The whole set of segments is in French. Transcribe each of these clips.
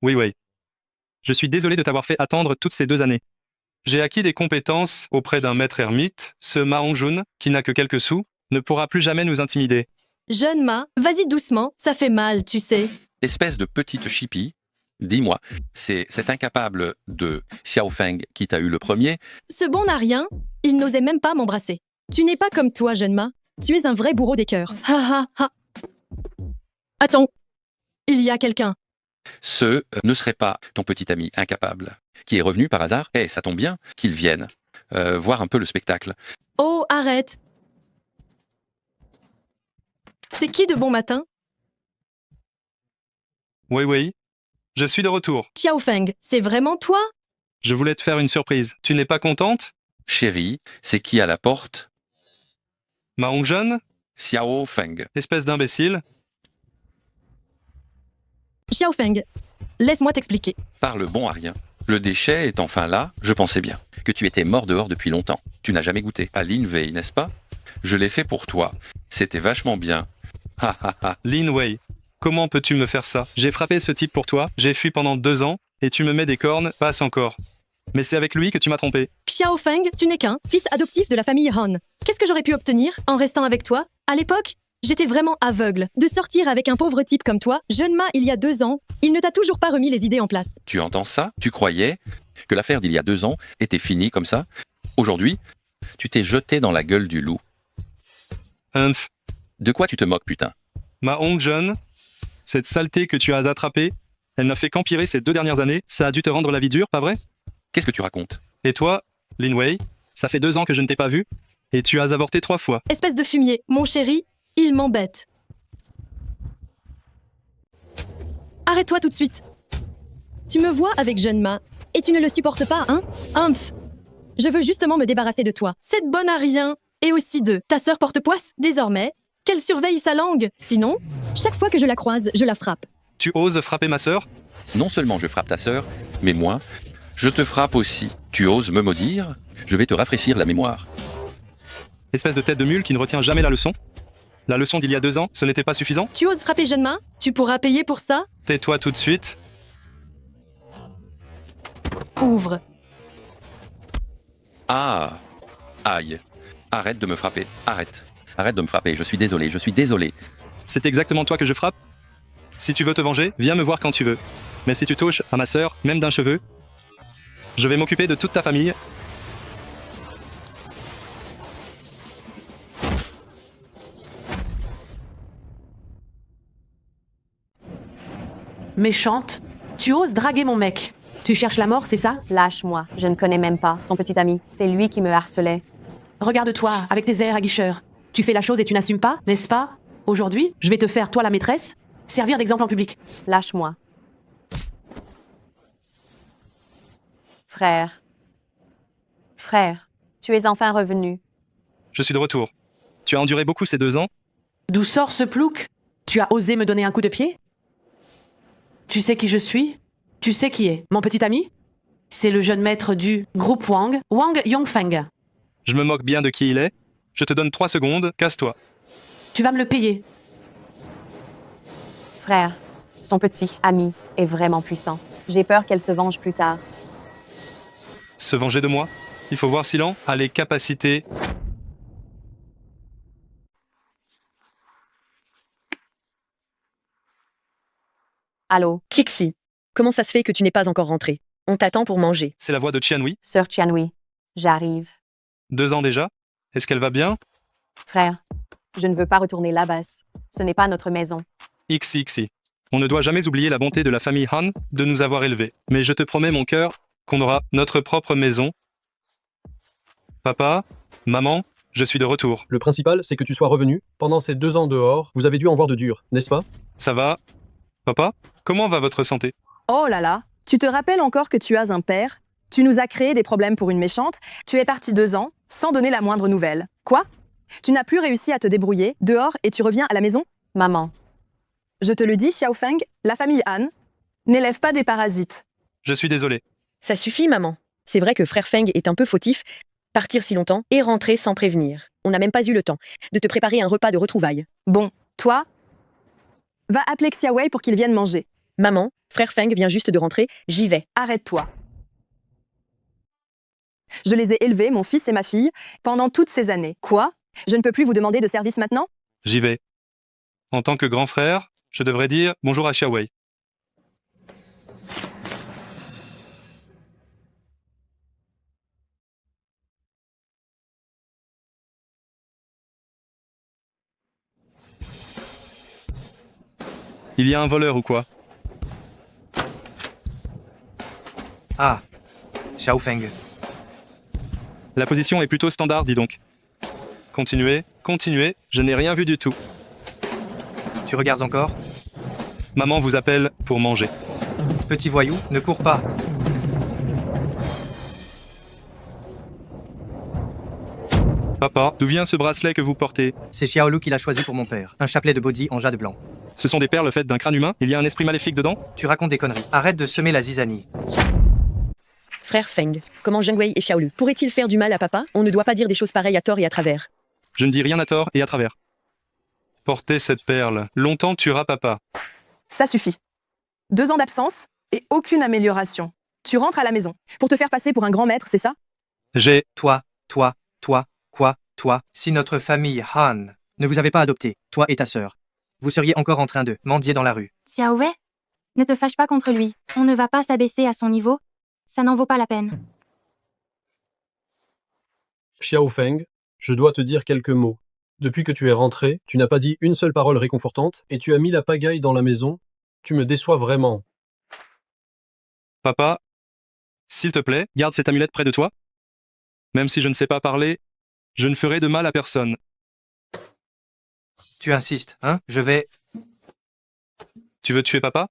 Oui, oui. Je suis désolé de t'avoir fait attendre toutes ces 2 années. J'ai acquis des compétences auprès d'un maître ermite. Ce Ma Hongjun, qui n'a que quelques sous, ne pourra plus jamais nous intimider. Jeune Ma, vas-y doucement, ça fait mal, tu sais. Espèce de petite chipie, dis-moi, c'est cet incapable de Xiaofeng qui t'a eu le premier. Ce bon n'a rien, il n'osait même pas m'embrasser. Tu n'es pas comme toi, jeune Ma. Tu es un vrai bourreau des cœurs. Ha ha ha. Attends, il y a quelqu'un. Ce ne serait pas ton petit ami incapable, qui est revenu par hasard. Eh, ça tombe bien qu'il vienne voir un peu le spectacle. Oh, arrête. C'est qui de bon matin? Oui, oui. Je suis de retour. Xiaofeng, c'est vraiment toi? Je voulais te faire une surprise. Tu n'es pas contente? Chérie, c'est qui à la porte? Ma Hongjun, Xiaofeng. espèce d'imbécile. Xiaofeng, laisse-moi t'expliquer. Parle bon à rien. Le déchet est enfin là, je pensais bien. Que tu étais mort dehors depuis longtemps. Tu n'as jamais goûté à Lin Wei, n'est-ce pas? Je l'ai fait pour toi. C'était vachement bien. Ha ha ha. Lin Wei, comment peux-tu me faire ça? J'ai frappé ce type pour toi, j'ai fui pendant 2 ans, et tu me mets des cornes, passe encore. Mais c'est avec lui que tu m'as trompé. Xiaofeng, tu n'es qu'un fils adoptif de la famille Han. Qu'est-ce que j'aurais pu obtenir en restant avec toi? À l'époque, j'étais vraiment aveugle. De sortir avec un pauvre type comme toi, jeune Ma, il y a 2 ans, il ne t'a toujours pas remis les idées en place. Tu entends ça? Tu croyais que l'affaire d'il y a 2 ans était finie comme ça? Aujourd'hui, tu t'es jeté dans la gueule du loup. Humph. De quoi tu te moques, putain? Ma Hongjun, cette saleté que tu as attrapée, elle n'a fait qu'empirer ces 2 dernières années. Ça a dû te rendre la vie dure, pas vrai? Qu'est-ce que tu racontes? Et toi, Lin Wei, ça fait 2 ans que je ne t'ai pas vu, et tu as avorté 3 fois. Espèce de fumier, mon chéri, il m'embête. Arrête-toi tout de suite. Tu me vois avec jeune Ma, et tu ne le supportes pas, hein? Humph. Je veux justement me débarrasser de toi. Cette bonne à rien, et aussi de ta sœur porte-poisse, désormais, qu'elle surveille sa langue. Sinon, chaque fois que je la croise, je la frappe. Tu oses frapper ma sœur? Non seulement je frappe ta sœur, mais moi, je te frappe aussi. Tu oses me maudire? Je vais te rafraîchir la mémoire. Espèce de tête de mule qui ne retient jamais la leçon. La leçon d'il y a 2 ans, ce n'était pas suffisant? Tu oses frapper jeune Ma? Tu pourras payer pour ça? Tais-toi tout de suite. Ouvre. Ah! Aïe! Arrête de me frapper. Arrête. Arrête de me frapper. Je suis désolé, je suis désolé. C'est exactement toi que je frappe? Si tu veux te venger, viens me voir quand tu veux. Mais si tu touches à ma sœur, même d'un cheveu, je vais m'occuper de toute ta famille. Méchante, tu oses draguer mon mec. Tu cherches la mort, c'est ça? Lâche-moi, je ne connais même pas ton petit ami. C'est lui qui me harcelait. Regarde-toi, avec tes airs aguicheurs. Tu fais la chose et tu n'assumes pas, n'est-ce pas? Aujourd'hui, je vais te faire, toi la maîtresse, servir d'exemple en public. Lâche-moi. Frère. Frère, tu es enfin revenu. Je suis de retour. Tu as enduré beaucoup ces 2 ans? D'où sort ce plouc? Tu as osé me donner un coup de pied? Tu sais qui je suis? Tu sais qui est mon petit ami? C'est le jeune maître du groupe Wang, Wang Yongfeng. Je me moque bien de qui il est. Je te donne 3 secondes, casse-toi. Tu vas me le payer. Frère, son petit ami est vraiment puissant. J'ai peur qu'elle se venge plus tard. Se venger de moi? Il faut voir Silan a les capacités. Allô, Kixi, comment ça se fait que tu n'es pas encore rentré? On t'attend pour manger. C'est la voix de Qianhui. sœur Tianhui. J'arrive. 2 ans déjà? Est-ce qu'elle va bien? Frère, je ne veux pas retourner là-bas. Ce n'est pas notre maison. XXI. On ne doit jamais oublier la bonté de la famille Han de nous avoir élevés. Mais je te promets, mon cœur, qu'on aura notre propre maison. Papa, maman, je suis de retour. Le principal, c'est que tu sois revenu. Pendant ces 2 ans dehors, vous avez dû en voir de dur, n'est-ce pas? Ça va? Papa, comment va votre santé? Oh là là, tu te rappelles encore que tu as un père? Tu nous as créé des problèmes pour une méchante. Tu es parti 2 ans, sans donner la moindre nouvelle. Quoi? Tu n'as plus réussi à te débrouiller, dehors, et tu reviens à la maison? Maman, Je te le dis, Xiaofeng, la famille Han n'élève pas des parasites. Je suis désolé. Ça suffit, maman. C'est vrai que frère Feng est un peu fautif. Partir si longtemps et rentrer sans prévenir. On n'a même pas eu le temps de te préparer un repas de retrouvailles. Bon, toi, va appeler Xiaowei pour qu'il vienne manger. Maman, frère Feng vient juste de rentrer, j'y vais. Arrête-toi. Je les ai élevés, mon fils et ma fille, pendant toutes ces années. Quoi? Je ne peux plus vous demander de service maintenant? J'y vais. En tant que grand frère, je devrais dire bonjour à Xiaowei. Il y a un voleur ou quoi? Ah, Xiao Feng. La position est plutôt standard, dis donc. Continuez, continuez, je n'ai rien vu du tout. Tu regardes encore? Maman vous appelle pour manger. Petit voyou, ne cours pas. Papa, d'où vient ce bracelet que vous portez? C'est Xiaolu qui l'a choisi pour mon père. Un chapelet de body en jade blanc. Ce sont des perles faites d'un crâne humain? Il y a un esprit maléfique dedans? Tu racontes des conneries. Arrête de semer la zizanie. Frère Feng, comment Zhengwei et Xiaolu pourraient-ils faire du mal à papa? On ne doit pas dire des choses pareilles à tort et à travers. Je ne dis rien à tort et à travers. Portez cette perle. Longtemps tuera papa. Ça suffit. 2 ans d'absence et aucune amélioration. Tu rentres à la maison. Pour te faire passer pour un grand maître, c'est ça? J'ai... Toi, si notre famille Han ne vous avait pas adopté, toi et ta sœur, vous seriez encore en train de mendier dans la rue. Xiaowei, ne te fâche pas contre lui. On ne va pas s'abaisser à son niveau. Ça n'en vaut pas la peine. Xiao Feng, je dois te dire quelques mots. Depuis que tu es rentré, tu n'as pas dit une seule parole réconfortante et tu as mis la pagaille dans la maison. Tu me déçois vraiment. Papa, s'il te plaît, garde cette amulette près de toi. Même si je ne sais pas parler, je ne ferai de mal à personne. Tu insistes, hein? Je vais... Tu veux tuer papa?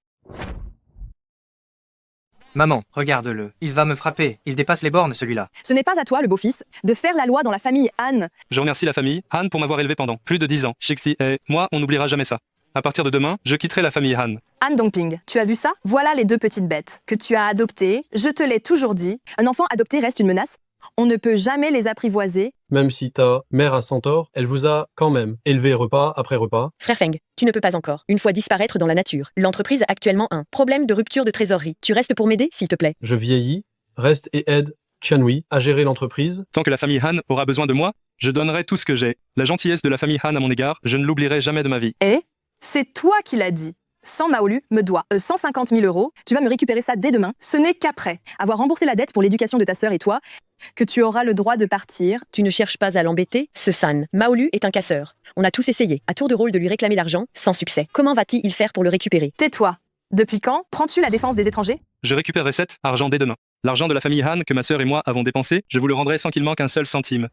Maman, regarde-le. Il va me frapper. Il dépasse les bornes, celui-là. Ce n'est pas à toi, le beau-fils, de faire la loi dans la famille Han. Je remercie la famille Han pour m'avoir élevé pendant plus de 10 ans. Shixi et moi, on n'oubliera jamais ça. À partir de demain, je quitterai la famille Han. Han Dongping, tu as vu ça? Voilà les 2 petites bêtes que tu as adoptées. Je te l'ai toujours dit. Un enfant adopté reste une menace. On ne peut jamais les apprivoiser. Même si ta mère a 100 tort, elle vous a quand même élevé repas après repas. Frère Feng, tu ne peux pas encore, une fois disparaître dans la nature. L'entreprise a actuellement un problème de rupture de trésorerie. Tu restes pour m'aider, s'il te plaît. Je vieillis, reste et aide Tianhui à gérer l'entreprise. Tant que la famille Han aura besoin de moi, je donnerai tout ce que j'ai. La gentillesse de la famille Han à mon égard, je ne l'oublierai jamais de ma vie. Et c'est toi qui l'as dit. Sans Maolu me doit 150 000 €. Tu vas me récupérer ça dès demain. Ce n'est qu'après avoir remboursé la dette pour l'éducation de ta sœur et toi que tu auras le droit de partir. Tu ne cherches pas à l'embêter, ce San. Maolu est un casseur. On a tous essayé, à tour de rôle, de lui réclamer l'argent, sans succès. Comment va-t-il faire pour le récupérer? Tais-toi. Depuis quand prends-tu la défense des étrangers? Je récupérerai cet argent dès demain. L'argent de la famille Han que ma sœur et moi avons dépensé, je vous le rendrai sans qu'il manque un seul centime.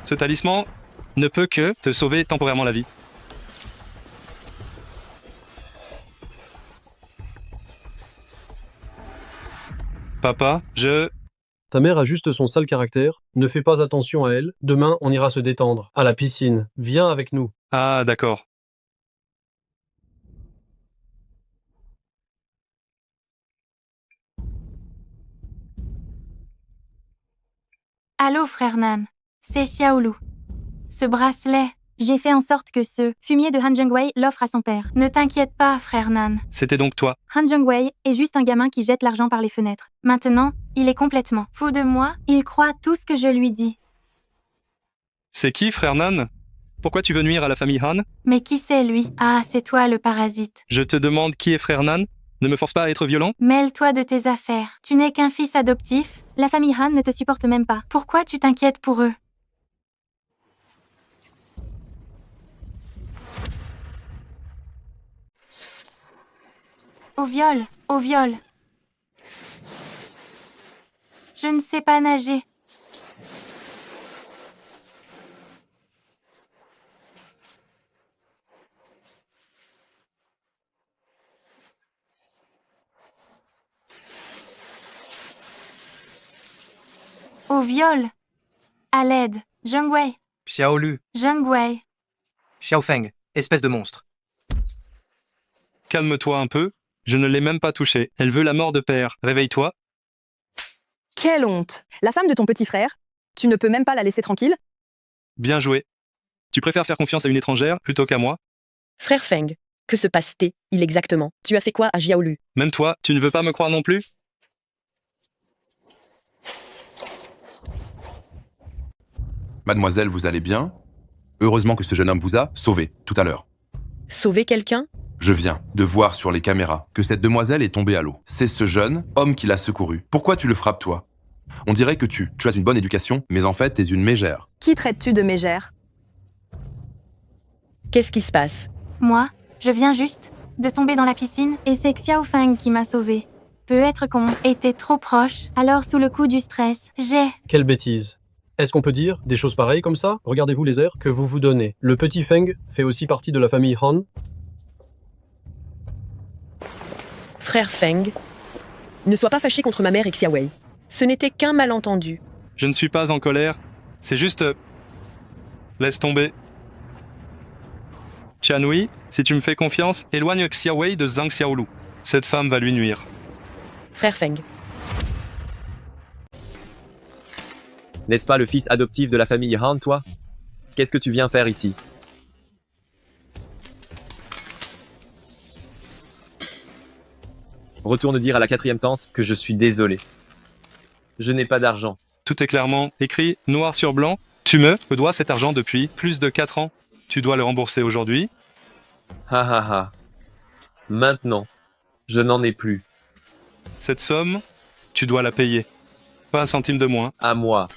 Ce talisman ne peut que te sauver temporairement la vie. Papa, Ta mère a juste son sale caractère. Ne fais pas attention à elle. Demain, on ira se détendre. À la piscine. Viens avec nous. Ah, d'accord. Allô, frère Nan. C'est Xiaolu. Ce bracelet, j'ai fait en sorte que ce fumier de Han Zhengwei l'offre à son père. Ne t'inquiète pas, frère Nan. C'était donc toi. Han Zhengwei est juste un gamin qui jette l'argent par les fenêtres. Maintenant, il est complètement fou de moi. Il croit tout ce que je lui dis. C'est qui, frère Nan? Pourquoi tu veux nuire à la famille Han? Mais qui c'est, lui? Ah, c'est toi, le parasite. Je te demande qui est frère Nan? Ne me force pas à être violent. Mêle-toi de tes affaires. Tu n'es qu'un fils adoptif. La famille Han ne te supporte même pas. Pourquoi tu t'inquiètes pour eux? Au viol, au viol. Je ne sais pas nager. Au viol. À l'aide. Zhengwei. Xiaolu, Zhengwei. Xiaofeng, espèce de monstre. Calme-toi un peu. Je ne l'ai même pas touchée. Elle veut la mort de père. Réveille-toi. Quelle honte! La femme de ton petit frère, tu ne peux même pas la laisser tranquille? Bien joué. Tu préfères faire confiance à une étrangère plutôt qu'à moi? Frère Feng, que se passe-t-il exactement? Tu as fait quoi à Jiaolu? Même toi, tu ne veux pas me croire non plus? Mademoiselle, vous allez bien? Heureusement que ce jeune homme vous a sauvé tout à l'heure. Sauver quelqu'un? Je viens de voir sur les caméras que cette demoiselle est tombée à l'eau. C'est ce jeune homme qui l'a secouru. Pourquoi tu le frappes, toi? On dirait que tu as une bonne éducation, mais en fait, t'es une mégère. Qui traites-tu de mégère? Qu'est-ce qui se passe? Moi, je viens juste de tomber dans la piscine et c'est Xiao Feng qui m'a sauvée. Peut-être qu'on était trop proche, alors sous le coup du stress, j'ai... Quelle bêtise. Est-ce qu'on peut dire des choses pareilles comme ça? Regardez-vous les airs que vous vous donnez. Le petit Feng fait aussi partie de la famille Han. Frère Feng, ne sois pas fâché contre ma mère et Xiaowei. Ce n'était qu'un malentendu. Je ne suis pas en colère. C'est juste... Laisse tomber. Tianhui, si tu me fais confiance, éloigne Xiaowei de Zhang Xiaolu. Cette femme va lui nuire. Frère Feng, N'est-ce pas le fils adoptif de la famille Han, toi? Qu'est-ce que tu viens faire ici? Retourne dire à la 4e tante que je suis désolé. Je n'ai pas d'argent. Tout est clairement écrit noir sur blanc. Tu me dois cet argent depuis plus de 4 ans. Tu dois le rembourser aujourd'hui. Ha ha ha. Maintenant, je n'en ai plus. Cette somme, tu dois la payer. Pas un centime de moins. À moi.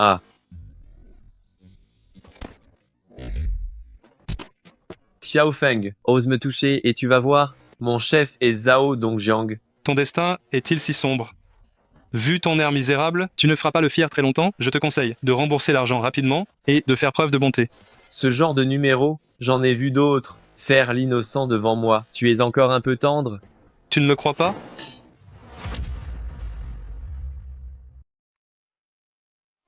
Ah. Xiao Feng, ose me toucher et tu vas voir, mon chef est Zhao Dongjiang. Ton destin est-il si sombre? Vu ton air misérable, tu ne feras pas le fier très longtemps. Je te conseille de rembourser l'argent rapidement et de faire preuve de bonté. Ce genre de numéro, j'en ai vu d'autres. Faire l'innocent devant moi. Tu es encore un peu tendre? Tu ne me crois pas?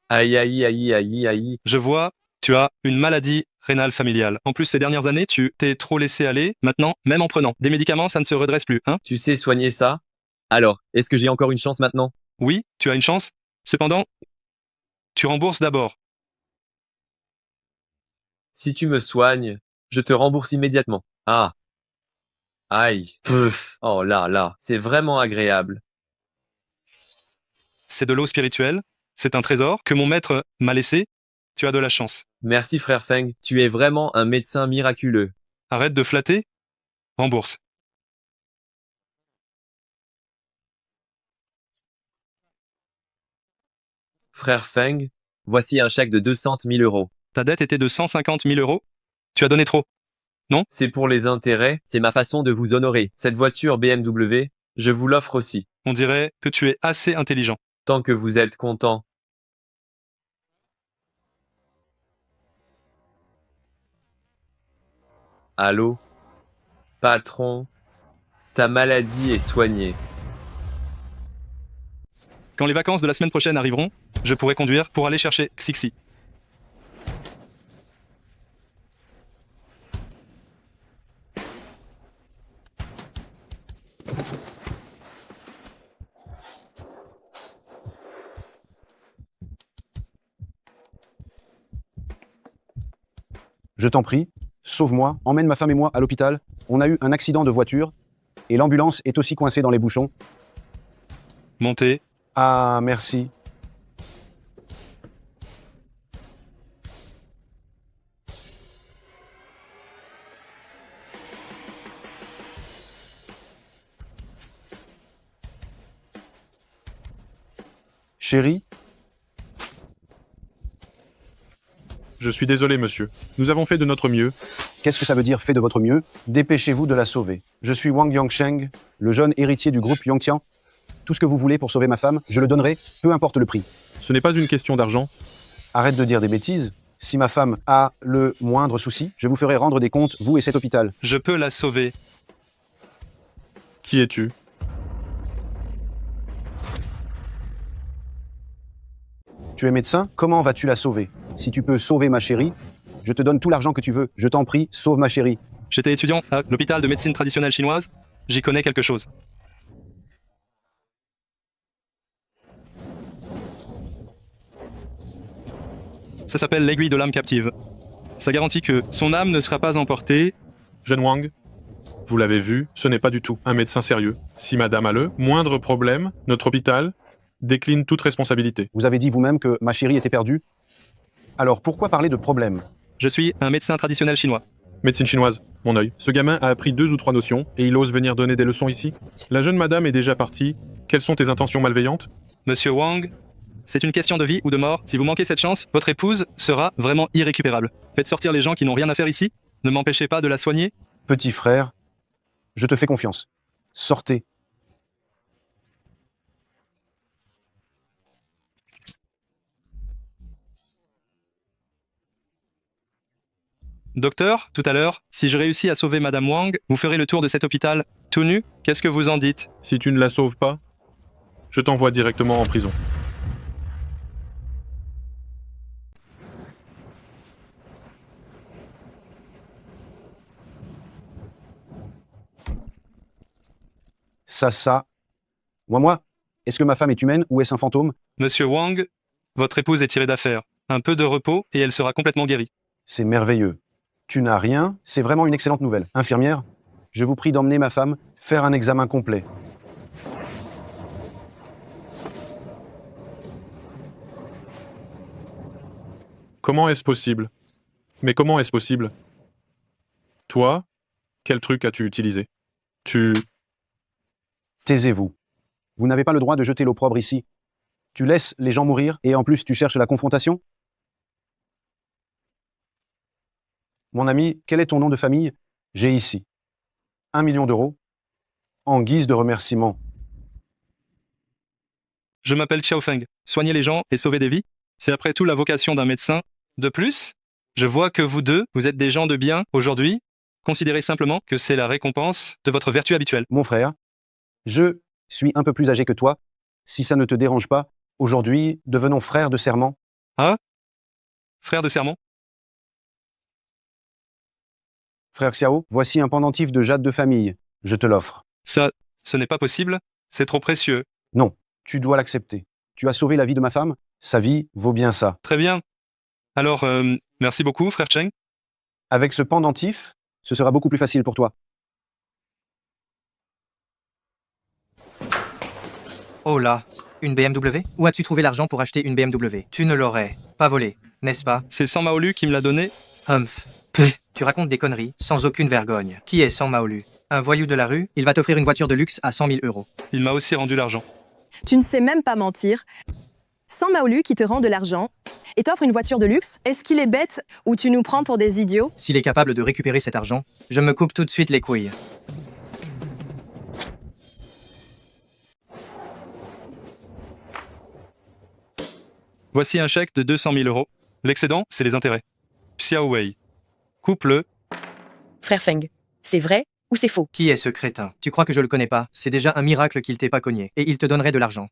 Aïe aïe aïe aïe aïe. Je vois, tu as une maladie rénale familiale. En plus, ces dernières années, tu t'es trop laissé aller. Maintenant, même en prenant des médicaments, ça ne se redresse plus, hein? Tu sais soigner ça? Alors, est-ce que j'ai encore une chance maintenant? Oui, tu as une chance. Cependant, tu rembourses d'abord. Si tu me soignes, je te rembourse immédiatement. Ah. Aïe. Puf. Oh là là, c'est vraiment agréable. C'est de l'eau spirituelle. C'est un trésor que mon maître m'a laissé. Tu as de la chance. Merci frère Feng, tu es vraiment un médecin miraculeux. Arrête de flatter. Rembourse. Frère Feng, voici un chèque de 200 000 euros. Ta dette était de 150 000 euros. Tu as donné trop. Non? C'est pour les intérêts, c'est ma façon de vous honorer. Cette voiture BMW, je vous l'offre aussi. On dirait que tu es assez intelligent. Tant que vous êtes content. Allô? Patron, ta maladie est soignée. Quand les vacances de la semaine prochaine arriveront, je pourrai conduire pour aller chercher Xixi. Je t'en prie, sauve-moi, emmène ma femme et moi à l'hôpital. On a eu un accident de voiture et l'ambulance est aussi coincée dans les bouchons. Montez. Ah, merci. Chérie, Je suis désolé, monsieur. Nous avons fait de notre mieux. qu'est-ce que ça veut dire fait de votre mieux? Dépêchez-vous de la sauver. Je suis Wang Yangsheng, le jeune héritier du groupe Yongtian. Tout ce que vous voulez pour sauver ma femme, je le donnerai, peu importe le prix. Ce n'est pas une question d'argent. Arrête de dire des bêtises. Si ma femme a le moindre souci, je vous ferai rendre des comptes, vous et cet hôpital. Je peux la sauver. Qui es-tu? Tu es médecin? Comment vas-tu la sauver? Si tu peux sauver ma chérie, je te donne tout l'argent que tu veux. Je t'en prie, sauve ma chérie. J'étais étudiant à l'hôpital de médecine traditionnelle chinoise. j'y connais quelque chose. Ça s'appelle l'aiguille de l'âme captive. Ça garantit que son âme ne sera pas emportée. Jeune Wang, vous l'avez vu, ce n'est pas du tout un médecin sérieux. Si madame a le moindre problème, notre hôpital décline toute responsabilité. Vous avez dit vous-même que ma chérie était perdue. Alors pourquoi parler de problème? Je suis un médecin traditionnel chinois. Médecine chinoise, mon œil. Ce gamin a appris 2 ou 3 notions et il ose venir donner des leçons ici. La jeune madame est déjà partie. Quelles sont tes intentions malveillantes? Monsieur Wang, c'est une question de vie ou de mort. Si vous manquez cette chance, votre épouse sera vraiment irrécupérable. Faites sortir les gens qui n'ont rien à faire ici. Ne m'empêchez pas de la soigner. Petit frère, je te fais confiance. Sortez. Docteur, tout à l'heure, si je réussis à sauver Madame Wang, vous ferez le tour de cet hôpital tout nu. Qu'est-ce que vous en dites? Si tu ne la sauves pas, je t'envoie directement en prison. Ça. Moi, est-ce que ma femme est humaine ou est-ce un fantôme? Monsieur Wang, votre épouse est tirée d'affaire. Un peu de repos et elle sera complètement guérie. C'est merveilleux. Tu n'as rien, c'est vraiment une excellente nouvelle. Infirmière, je vous prie d'emmener ma femme faire un examen complet. Comment est-ce possible? Mais comment est-ce possible? Toi, quel truc as-tu utilisé? Taisez-vous. Vous n'avez pas le droit de jeter l'opprobre ici. Tu laisses les gens mourir et en plus tu cherches la confrontation? Mon ami, quel est ton nom de famille? J'ai ici 1 million d'euros en guise de remerciement. Je m'appelle Xiao Feng. Soigner les gens et sauver des vies, c'est après tout la vocation d'un médecin. De plus, je vois que vous deux, vous êtes des gens de bien aujourd'hui. Considérez simplement que c'est la récompense de votre vertu habituelle. Mon frère, je suis un peu plus âgé que toi. Si ça ne te dérange pas, aujourd'hui, devenons frères de serment. Ah? Frère de serment? Frère Xiao, voici un pendentif de jade de famille. Je te l'offre. Ça, ce n'est pas possible. C'est trop précieux. Non, tu dois l'accepter. Tu as sauvé la vie de ma femme. Sa vie vaut bien ça. Très bien. Alors, merci beaucoup, frère Cheng. Avec ce pendentif, ce sera beaucoup plus facile pour toi. Oh là, une BMW? Où as-tu trouvé l'argent pour acheter une BMW? Tu ne l'aurais pas volée, n'est-ce pas? C'est San Maolu qui me l'a donné. Humph. Tu racontes des conneries, sans aucune vergogne. Qui est San Maolu? Un voyou de la rue? Il va t'offrir une voiture de luxe à 100 000 euros. Il m'a aussi rendu l'argent. Tu ne sais même pas mentir. Sans Maolu qui te rend de l'argent et t'offre une voiture de luxe, est-ce qu'il est bête ou tu nous prends pour des idiots? S'il est capable de récupérer cet argent, je me coupe tout de suite les couilles. Voici un chèque de 200 000 euros. L'excédent, c'est les intérêts. Xiao Wei. Coupe-le. Frère Feng, c'est vrai ou c'est faux? Qui est ce crétin? Tu crois que je le connais pas? C'est déjà un miracle qu'il t'ait pas cogné. Et il te donnerait de l'argent.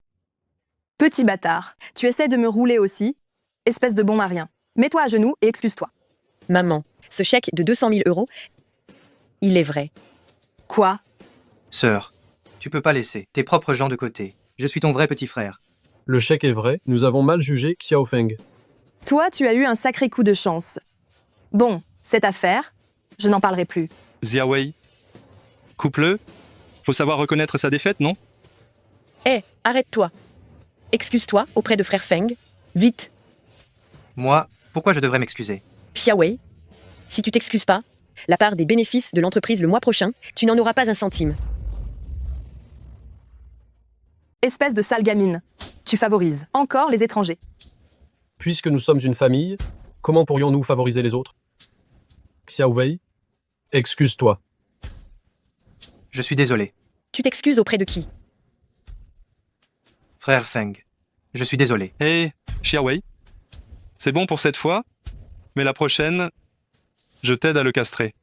Petit bâtard, tu essaies de me rouler aussi? Espèce de bon marien. Mets-toi à genoux et excuse-toi. Maman, ce chèque de 200 000 euros, il est vrai. Quoi? Sœur, tu peux pas laisser tes propres gens de côté. Je suis ton vrai petit frère. Le chèque est vrai, nous avons mal jugé Xiao Feng. Toi, tu as eu un sacré coup de chance. Bon, cette affaire, je n'en parlerai plus. Xia Wei. Coupe-le. Faut savoir reconnaître sa défaite, non? Hé, arrête-toi. Excuse-toi auprès de frère Feng. Vite. Moi, pourquoi je devrais m'excuser? Xiao Wei, si tu t'excuses pas, la part des bénéfices de l'entreprise le mois prochain, tu n'en auras pas un centime. Espèce de sale gamine. Tu favorises encore les étrangers. Puisque nous sommes une famille, comment pourrions-nous favoriser les autres? Xiao Wei, excuse-toi. Je suis désolé. Tu t'excuses auprès de qui? Frère Feng, je suis désolé. Hé, Xiao Wei. C'est bon pour cette fois, mais la prochaine, je t'aide à le castrer.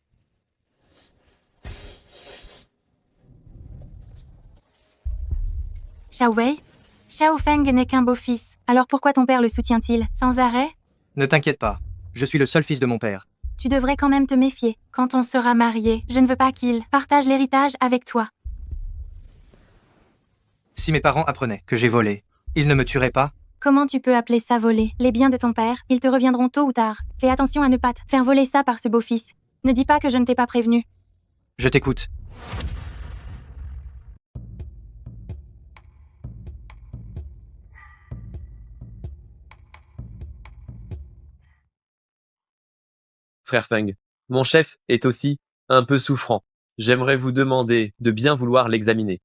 Xiao Wei, Xiao Feng n'est qu'un beau-fils. Alors pourquoi ton père le soutient-il sans arrêt? Ne t'inquiète pas, je suis le seul fils de mon père. Tu devrais quand même te méfier. Quand on sera marié, je ne veux pas qu'il partage l'héritage avec toi. Si mes parents apprenaient que j'ai volé, ils ne me tueraient pas? Comment tu peux appeler ça voler? Les biens de ton père, ils te reviendront tôt ou tard. Fais attention à ne pas te faire voler ça par ce beau-fils. Ne dis pas que je ne t'ai pas prévenu. Je t'écoute. Frère Feng, mon chef est aussi un peu souffrant. J'aimerais vous demander de bien vouloir l'examiner.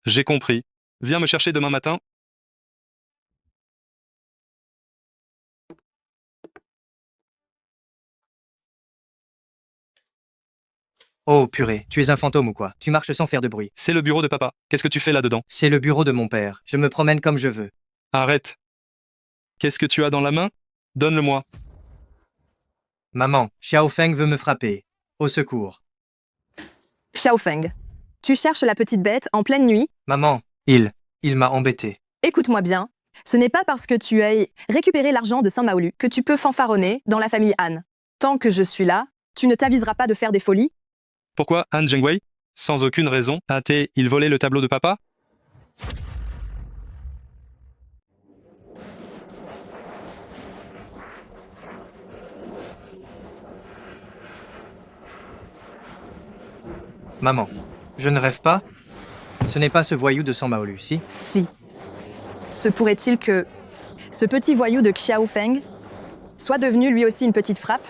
J'ai compris. Viens me chercher demain matin. Oh purée, tu es un fantôme ou quoi? Tu marches sans faire de bruit. C'est le bureau de papa. Qu'est-ce que tu fais là-dedans? C'est le bureau de mon père. Je me promène comme je veux. Arrête. Qu'est-ce que tu as dans la main? Donne-le-moi. Maman, Xiao Feng veut me frapper. Au secours. Xiao Feng, tu cherches la petite bête en pleine nuit? Maman, il m'a embêté. Écoute-moi bien. Ce n'est pas parce que tu as récupéré l'argent de Saint-Maolu que tu peux fanfaronner dans la famille Han. Tant que je suis là, tu ne t'aviseras pas de faire des folies? Pourquoi Han Zhengwei? Sans aucune raison. Il volait le tableau de papa? Maman, je ne rêve pas? Ce n'est pas ce voyou de Saint-Maolu, si? Si. Se pourrait-il que ce petit voyou de Xiao Feng soit devenu lui aussi une petite frappe?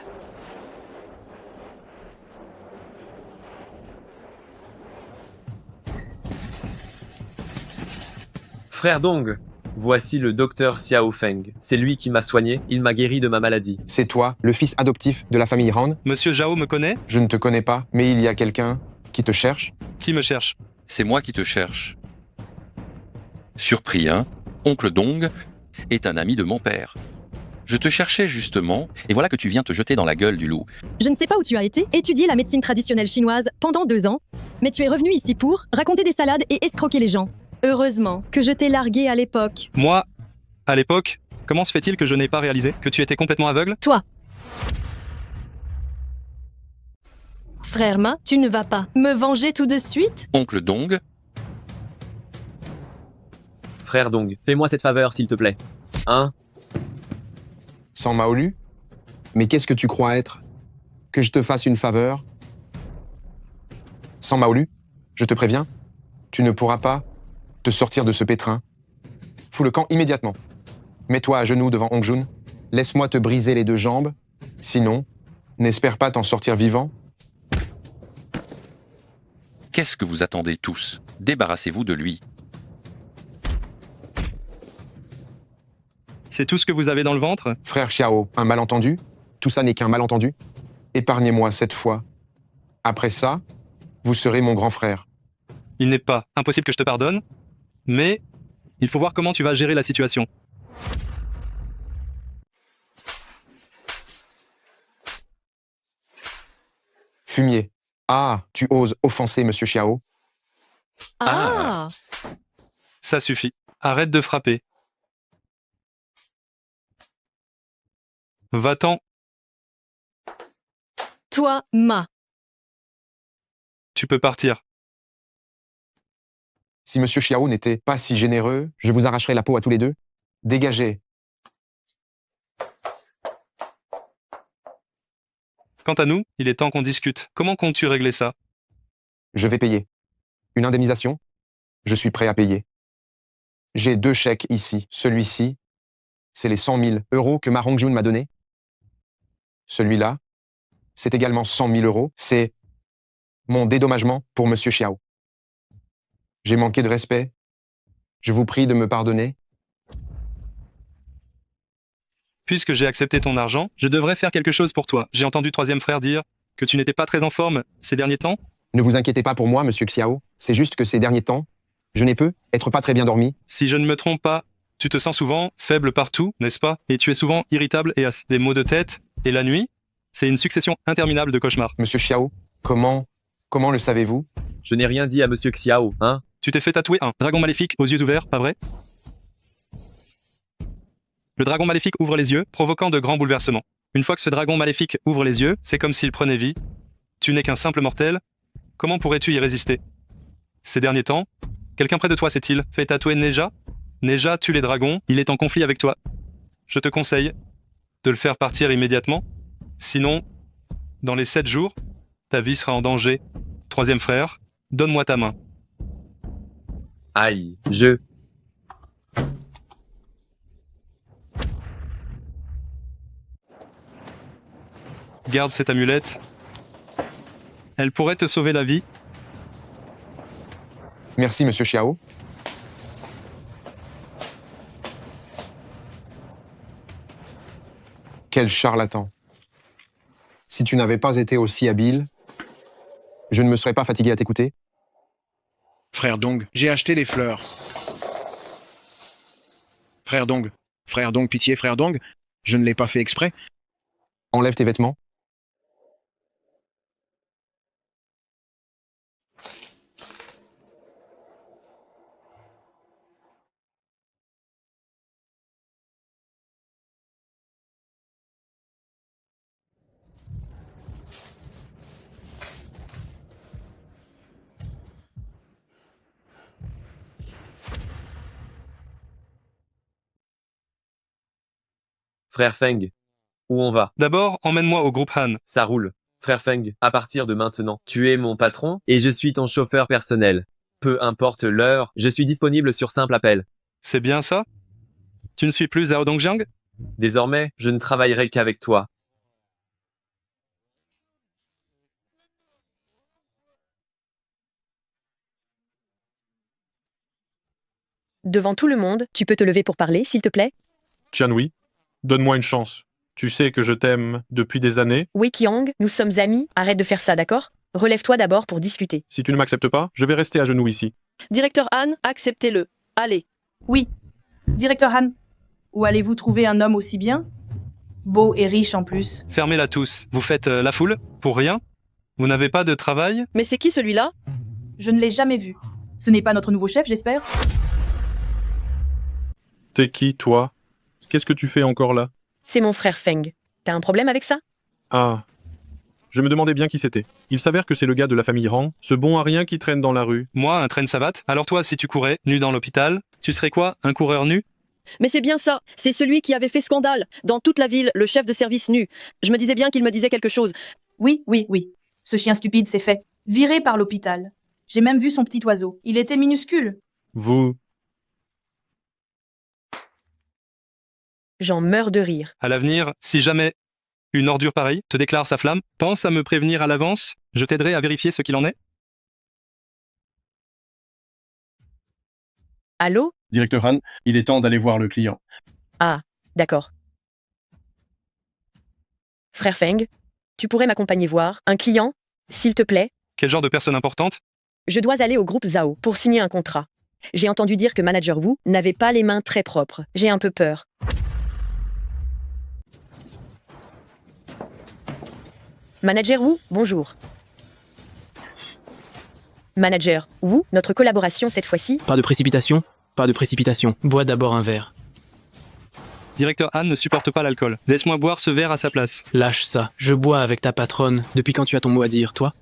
Frère Dong, voici le docteur Xiao Feng. C'est lui qui m'a soigné, il m'a guéri de ma maladie. C'est toi, le fils adoptif de la famille Han? Monsieur Zhao me connaît? Je ne te connais pas, mais il y a quelqu'un qui te cherche? Qui me cherche? C'est moi qui te cherche. Surpris, hein? Oncle Dong est un ami de mon père. Je te cherchais justement, et voilà que tu viens te jeter dans la gueule du loup. Je ne sais pas où tu as été, étudier la médecine traditionnelle chinoise pendant 2 ans, mais tu es revenu ici pour raconter des salades et escroquer les gens. Heureusement que je t'ai largué à l'époque. Moi, à l'époque, comment se fait-il que je n'ai pas réalisé que tu étais complètement aveugle? Toi. Frère Ma, tu ne vas pas me venger tout de suite? Oncle Dong? Frère Dong, fais-moi cette faveur s'il te plaît. Hein? Saint-Maolu? Mais qu'est-ce que tu crois être? Que je te fasse une faveur? Saint-Maolu, je te préviens, tu ne pourras pas te sortir de ce pétrin. Fous le camp immédiatement. Mets-toi à genoux devant Hongjun. Laisse-moi te briser les 2 jambes. Sinon, n'espère pas t'en sortir vivant. Qu'est-ce que vous attendez tous? Débarrassez-vous de lui. C'est tout ce que vous avez dans le ventre? Frère Xiao, un malentendu? Tout ça n'est qu'un malentendu. Épargnez-moi cette fois. Après ça, vous serez mon grand frère. Il n'est pas impossible que je te pardonne, mais il faut voir comment tu vas gérer la situation. Fumier. Ah, tu oses offenser Monsieur Xiao? Ah! Ça suffit. Arrête de frapper. Va-t'en. Toi, Ma. Tu peux partir. Si Monsieur Xiao n'était pas si généreux, je vous arracherais la peau à tous les 2. Dégagez. Quant à nous, il est temps qu'on discute. Comment comptes-tu régler ça? Je vais payer. Une indemnisation? Je suis prêt à payer. J'ai 2 chèques ici. Celui-ci, c'est les 100 000 € que Ma Hongjun m'a donné. Celui-là, c'est également 100 000 €. C'est mon dédommagement pour Monsieur Xiao. J'ai manqué de respect. Je vous prie de me pardonner. Puisque j'ai accepté ton argent, je devrais faire quelque chose pour toi. J'ai entendu 3e frère dire que tu n'étais pas très en forme ces derniers temps. Ne vous inquiétez pas pour moi, Monsieur Xiao. C'est juste que ces derniers temps, je n'ai pu être pas très bien dormi. Si je ne me trompe pas, tu te sens souvent faible partout, n'est-ce pas? Et tu es souvent irritable et as des maux de tête. Et la nuit, c'est une succession interminable de cauchemars. Monsieur Xiao, comment le savez-vous? Je n'ai rien dit à Monsieur Xiao, hein? Tu t'es fait tatouer un dragon maléfique aux yeux ouverts, pas vrai? Le dragon maléfique ouvre les yeux, provoquant de grands bouleversements. Une fois que ce dragon maléfique ouvre les yeux, c'est comme s'il prenait vie. Tu n'es qu'un simple mortel. Comment pourrais-tu y résister? Ces derniers temps, Quelqu'un près de toi s'est-il fait tatouer Neja? Neja tue les dragons, il est en conflit avec toi. Je te conseille de le faire partir immédiatement. Sinon, dans les 7 jours, ta vie sera en danger. Troisième frère, donne-moi ta main. Aïe, Garde cette amulette. Elle pourrait te sauver la vie. Merci, monsieur Xiao. Quel charlatan. Si tu n'avais pas été aussi habile, je ne me serais pas fatigué à t'écouter. Frère Dong, j'ai acheté les fleurs. Frère Dong, pitié, frère Dong, je ne l'ai pas fait exprès. Enlève tes vêtements. Frère Feng, où on va? D'abord, emmène-moi au groupe Han. Ça roule. Frère Feng, à partir de maintenant, tu es mon patron et je suis ton chauffeur personnel. Peu importe l'heure, je suis disponible sur simple appel. C'est bien ça? Tu ne suis plus Zhao Dongjiang? Désormais, je ne travaillerai qu'avec toi. Devant tout le monde, tu peux te lever pour parler, s'il te plaît? Tianhui, donne-moi une chance. Tu sais que je t'aime depuis des années. Wei Qiang, nous sommes amis, arrête de faire ça, d'accord? Relève-toi d'abord pour discuter. Si tu ne m'acceptes pas, je vais rester à genoux ici. Directeur Han, acceptez-le. Allez. Oui. Directeur Han, où allez-vous trouver un homme aussi bien? Beau et riche en plus. Fermez-la tous. Vous faites la foule? Pour rien? Vous n'avez pas de travail? Mais c'est qui celui-là? Je ne l'ai jamais vu. Ce n'est pas notre nouveau chef, j'espère? T'es qui, toi? Qu'est-ce que tu fais encore là? C'est mon frère Feng. T'as un problème avec ça? Ah. Je me demandais bien qui c'était. Il s'avère que c'est le gars de la famille Rang, ce bon à rien qui traîne dans la rue. Moi, un train de savate? Alors toi, si tu courais, nu dans l'hôpital, tu serais quoi? Un coureur nu? Mais c'est bien ça. C'est celui qui avait fait scandale. Dans toute la ville, le chef de service nu. Je me disais bien qu'il me disait quelque chose. Oui. Ce chien stupide s'est fait virer par l'hôpital. J'ai même vu son petit oiseau. Il était minuscule. Vous... J'en meurs de rire. À l'avenir, si jamais une ordure pareille te déclare sa flamme, pense à me prévenir à l'avance, je t'aiderai à vérifier ce qu'il en est. Allô? Directeur Han, il est temps d'aller voir le client. Ah, d'accord. Frère Feng, tu pourrais m'accompagner voir un client, s'il te plaît? Quel genre de personne importante? Je dois aller au groupe Zhao pour signer un contrat. J'ai entendu dire que Manager Wu n'avait pas les mains très propres. J'ai un peu peur. Manager Wu, bonjour. Manager Wu, notre collaboration cette fois-ci. Pas de précipitation, pas de précipitation. Bois d'abord un verre. Directeur Han ne supporte pas l'alcool. Laisse-moi boire ce verre à sa place. Lâche ça. Je bois avec ta patronne. Depuis quand tu as ton mot à dire, toi?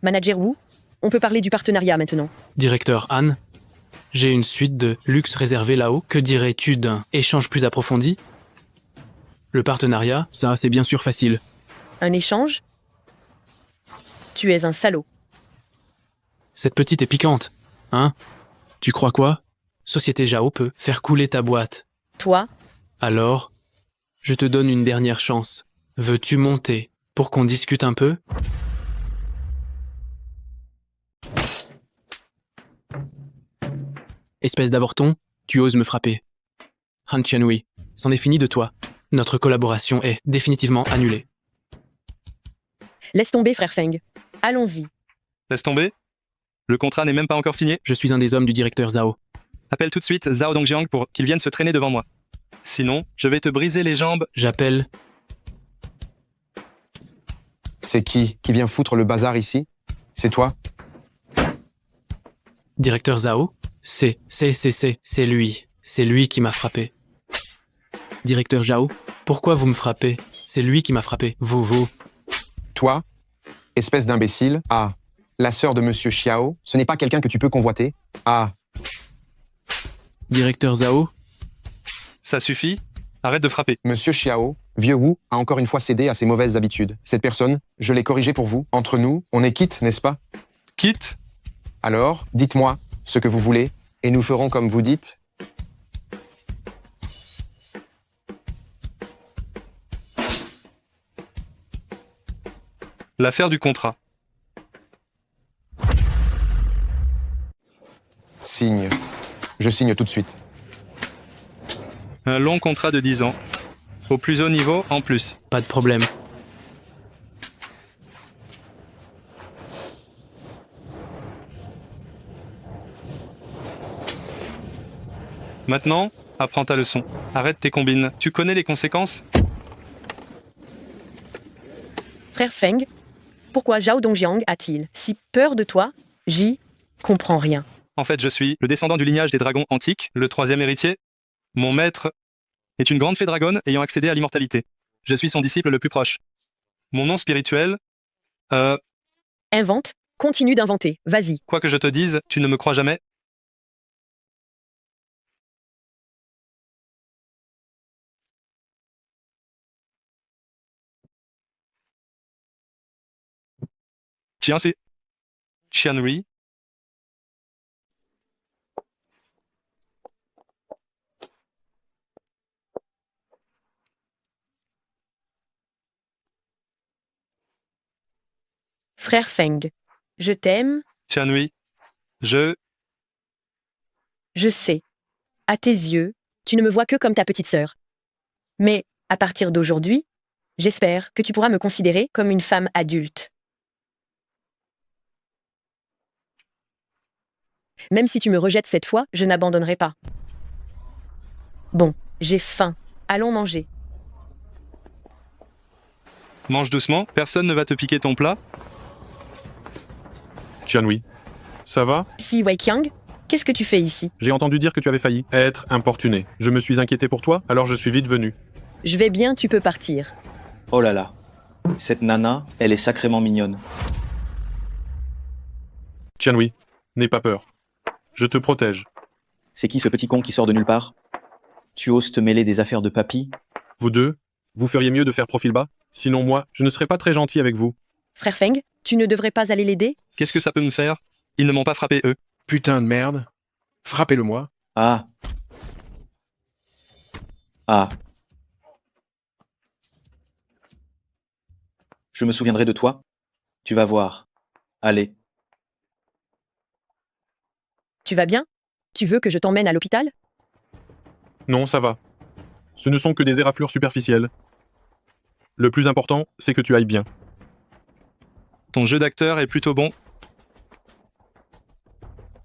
Manager Wu, on peut parler du partenariat maintenant. Directeur Han, j'ai une suite de luxe réservée là-haut. Que dirais-tu d'un échange plus approfondi? Le partenariat, ça, c'est bien sûr facile. Un échange? Tu es un salaud. Cette petite est piquante, hein? Tu crois quoi? Société Zhao peut faire couler ta boîte. Toi? Alors, je te donne une dernière chance. Veux-tu monter pour qu'on discute un peu? Espèce d'avorton, tu oses me frapper. Han Tianhui, c'en est fini de toi. Notre collaboration est définitivement annulée. Laisse tomber, frère Feng. Allons-y. Laisse tomber? Le contrat n'est même pas encore signé. Je suis un des hommes du directeur Zhao. Appelle tout de suite Zhao Dongjiang pour qu'il vienne se traîner devant moi. Sinon, je vais te briser les jambes. J'appelle. C'est qui vient foutre le bazar ici? C'est toi? Directeur Zhao? C'est lui. C'est lui qui m'a frappé. Directeur Zhao, pourquoi vous me frappez? C'est lui qui m'a frappé. Vous. Toi, espèce d'imbécile. Ah, la sœur de Monsieur Xiao, ce n'est pas quelqu'un que tu peux convoiter. Ah, Directeur Zhao, Ça suffit. Arrête de frapper. Monsieur Xiao, vieux Wu, a encore une fois cédé à ses mauvaises habitudes. Cette personne, je l'ai corrigée pour vous. Entre nous, on est quitte, n'est-ce pas? Quitte? Alors, dites-moi ce que vous voulez, et nous ferons comme vous dites. L'affaire du contrat. Signe. Je signe tout de suite. Un long contrat de 10 ans. Au plus haut niveau, en plus. pas de problème. Maintenant, apprends ta leçon. Arrête tes combines. Tu connais les conséquences? Frère Feng, pourquoi Zhao Dongjiang a-t-il si peur de toi? J'y comprends rien. En fait, je suis le descendant du lignage des dragons antiques, le 3e héritier. Mon maître est une grande fée dragonne ayant accédé à l'immortalité. Je suis son disciple le plus proche. Mon nom spirituel... Invente, continue d'inventer, vas-y. Quoi que je te dise, tu ne me crois jamais? Tiens, c'est... Qianrui. Frère Feng, je t'aime, Qianrui. je sais. À tes yeux, tu ne me vois que comme ta petite sœur. Mais, à partir d'aujourd'hui, j'espère que tu pourras me considérer comme une femme adulte. Même si tu me rejettes cette fois, je n'abandonnerai pas. Bon, j'ai faim. Allons manger. Mange doucement, personne ne va te piquer ton plat. Qianrui, ça va? Si Weiqiang, qu'est-ce que tu fais ici? J'ai entendu dire que tu avais failli être importuné. Je me suis inquiété pour toi, alors je suis vite venu. Je vais bien, tu peux partir. Oh là là. Cette nana, elle est sacrément mignonne. Qianrui, n'aie pas peur. Je te protège. C'est qui ce petit con qui sort de nulle part? Tu oses te mêler des affaires de papy? Vous deux, vous feriez mieux de faire profil bas. Sinon moi, je ne serais pas très gentil avec vous. Frère Feng, tu ne devrais pas aller l'aider? Qu'est-ce que ça peut me faire? Ils ne m'ont pas frappé, eux. Putain de merde. Frappez-le moi. Ah. Ah. Je me souviendrai de toi. Tu vas voir. Allez. Tu vas bien? Tu veux que je t'emmène à l'hôpital? Non, ça va. Ce ne sont que des éraflures superficielles. Le plus important, c'est que tu ailles bien. Ton jeu d'acteur est plutôt bon.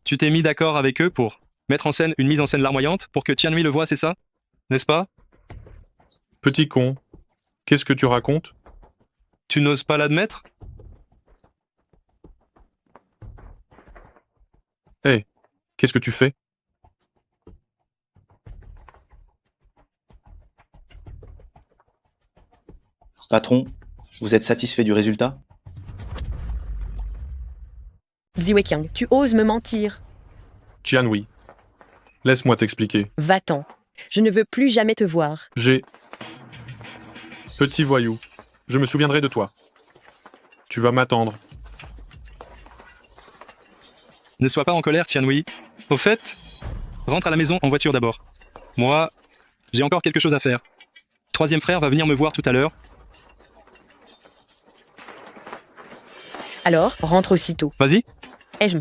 Tu t'es mis d'accord avec eux pour mettre en scène une mise en scène larmoyante pour que Qianrui le voie, c'est ça? N'est-ce pas? Petit con, qu'est-ce que tu racontes? Tu n'oses pas l'admettre? Hé, qu'est-ce que tu fais? Patron, vous êtes satisfait du résultat? Weiqiang, tu oses me mentir. Qianrui, laisse-moi t'expliquer. Va-t'en. Je ne veux plus jamais te voir. Petit voyou, je me souviendrai de toi. Tu vas m'attendre. Ne sois pas en colère, Qianrui. Au fait, rentre à la maison en voiture d'abord. Moi, j'ai encore quelque chose à faire. 3e frère va venir me voir tout à l'heure. Alors, rentre aussitôt. Vas-y. Ai-je...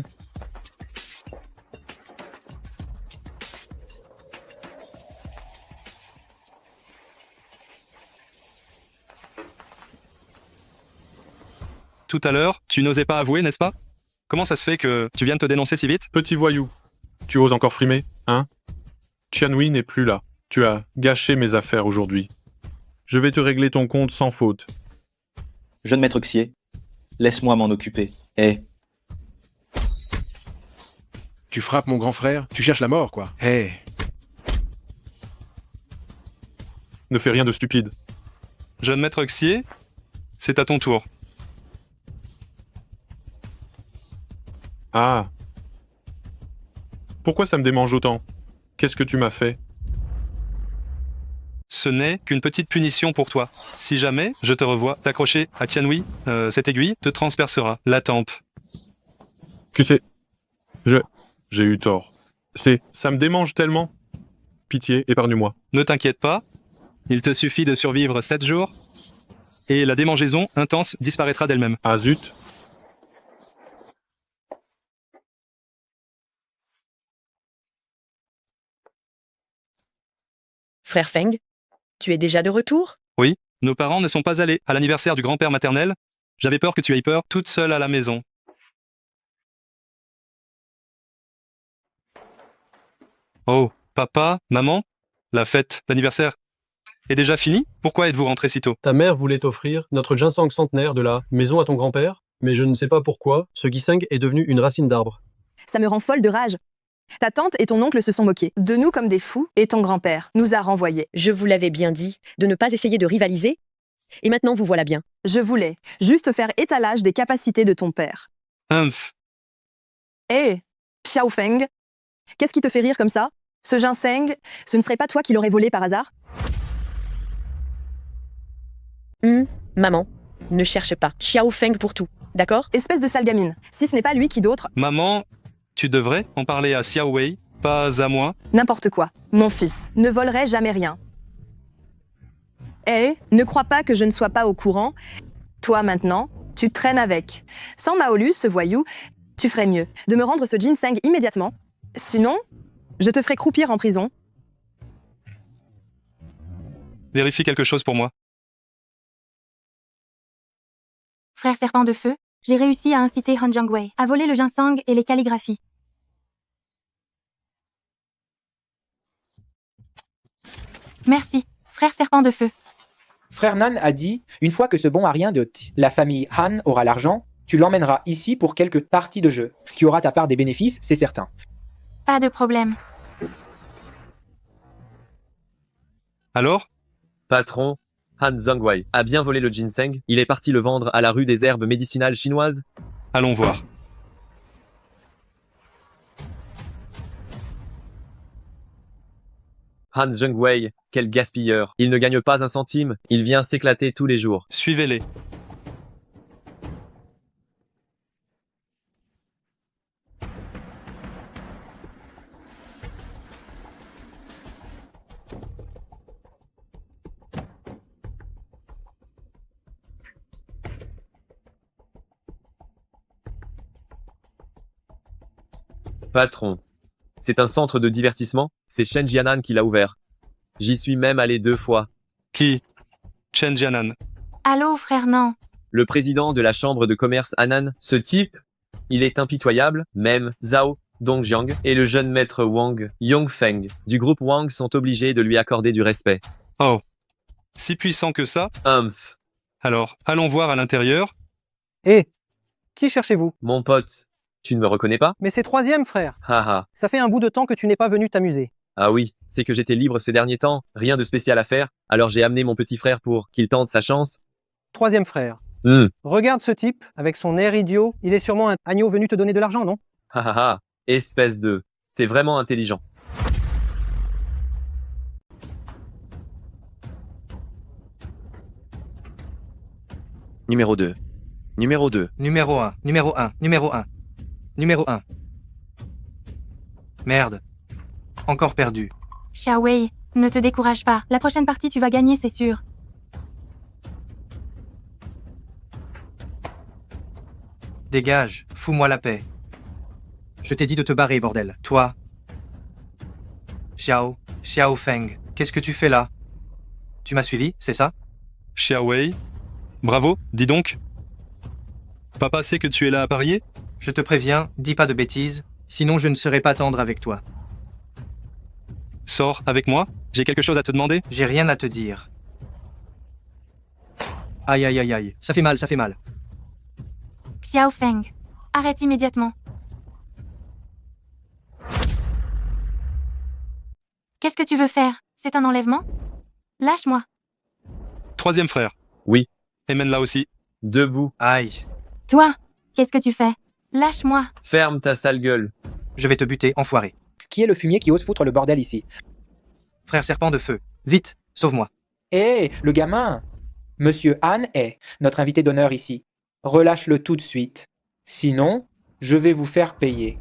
Tout à l'heure, tu n'osais pas avouer, n'est-ce pas? Comment ça se fait que tu viennes te dénoncer si vite? Petit voyou, tu oses encore frimer, hein? Qianrui n'est plus là. Tu as gâché mes affaires aujourd'hui. Je vais te régler ton compte sans faute. Jeune maître Xier, laisse-moi m'en occuper. Hé. Tu frappes mon grand frère? Tu cherches la mort, quoi. Hé. Ne fais rien de stupide. Jeune maître Xier, c'est à ton tour. Ah. Pourquoi ça me démange autant? Qu'est-ce que tu m'as fait? Ce n'est qu'une petite punition pour toi. Si jamais je te revois t'accrocher à Tianhui, cette aiguille te transpercera la tempe. Que c'est... J'ai eu tort. Ça me démange tellement. Pitié, épargne-moi. Ne t'inquiète pas, il te suffit de survivre 7 jours et la démangeaison intense disparaîtra d'elle-même. Ah zut. Frère Feng, tu es déjà de retour? Oui, nos parents ne sont pas allés à l'anniversaire du grand-père maternel. J'avais peur que tu aies peur toute seule à la maison. Oh, papa, maman, la fête d'anniversaire est déjà finie? Pourquoi êtes-vous rentrés si tôt? Ta mère voulait offrir notre ginseng centenaire de la maison à ton grand-père, mais je ne sais pas pourquoi, ce ginseng est devenu une racine d'arbre. Ça me rend folle de rage. Ta tante et ton oncle se sont moqués de nous comme des fous et ton grand-père nous a renvoyés. Je vous l'avais bien dit, de ne pas essayer de rivaliser. Et maintenant vous voilà bien. Je voulais juste faire étalage des capacités de ton père. Humph. Hé, Xiao Feng, qu'est-ce qui te fait rire comme ça? Ce ginseng, ce ne serait pas toi qui l'aurais volé par hasard? Maman, ne cherche pas. Xiao Feng pour tout, d'accord? Espèce de sale gamine. Si ce n'est pas lui, qui d'autre? Maman, tu devrais en parler à Xiao Wei, pas à moi. N'importe quoi. Mon fils ne volerait jamais rien. Hé, ne crois pas que je ne sois pas au courant. Toi maintenant, tu traînes avec. Sans Maolu, ce voyou, tu ferais mieux de me rendre ce ginseng immédiatement. Sinon, je te ferai croupir en prison. Vérifie quelque chose pour moi. Frère serpent de feu, j'ai réussi à inciter Han Jiangwei à voler le ginseng et les calligraphies. Merci, frère serpent de feu. Frère Nan a dit, une fois que ce bon arien de la famille Han aura l'argent, tu l'emmèneras ici pour quelques parties de jeu. Tu auras ta part des bénéfices, c'est certain. Pas de problème. Alors? Patron, Han Zhongwei a bien volé le ginseng, il est parti le vendre à la rue des herbes médicinales chinoises. Allons voir. Han Zhongwei, quel gaspilleur. Il ne gagne pas un centime, il vient s'éclater tous les jours. Suivez-les. Patron. C'est un centre de divertissement, c'est Shen Jianan qui l'a ouvert. J'y suis même allé 2 fois. Qui? Shen Jianan. Allô, frère Nan. Le président de la chambre de commerce Anan, ce type, il est impitoyable, même Zhao Dongjiang et le jeune maître Wang Yongfeng du groupe Wang sont obligés de lui accorder du respect. Oh. Si puissant que ça? Humph. Alors, allons voir à l'intérieur. Hé, qui cherchez-vous? Mon pote, tu ne me reconnais pas? Mais c'est troisième, frère. Haha. Ça fait un bout de temps que tu n'es pas venu t'amuser. Ah oui, c'est que j'étais libre ces derniers temps, rien de spécial à faire, alors j'ai amené mon petit frère pour qu'il tente sa chance. Troisième frère. Regarde ce type, avec son air idiot, il est sûrement un agneau venu te donner de l'argent, non? Hahaha, espèce de... T'es vraiment intelligent. Numéro 2. Numéro 2. Numéro 1, numéro 1, numéro 1. Numéro 1. Merde. Encore perdu. Xiao Wei, ne te décourage pas. La prochaine partie, tu vas gagner, c'est sûr. Dégage, fous-moi la paix. Je t'ai dit de te barrer, bordel. Toi. Xiao Feng, qu'est-ce que tu fais là? Tu m'as suivi, c'est ça? Xiao Wei. Bravo, dis donc. Papa sait que tu es là à parier? Je te préviens, dis pas de bêtises, sinon je ne serai pas tendre avec toi. Sors avec moi, j'ai quelque chose à te demander. J'ai rien à te dire. Aïe aïe aïe aïe, ça fait mal, ça fait mal. Xiao Feng, arrête immédiatement. Qu'est-ce que tu veux faire? C'est un enlèvement? Lâche-moi. Troisième frère. Oui. Et mène là aussi. Debout. Aïe. Toi, qu'est-ce que tu fais? Lâche-moi. Ferme ta sale gueule. Je vais te buter, enfoiré. Qui est le fumier qui ose foutre le bordel ici? Frère serpent de feu. Vite, sauve-moi. Hé, le gamin! Monsieur Han est notre invité d'honneur ici. Relâche-le tout de suite. Sinon, je vais vous faire payer.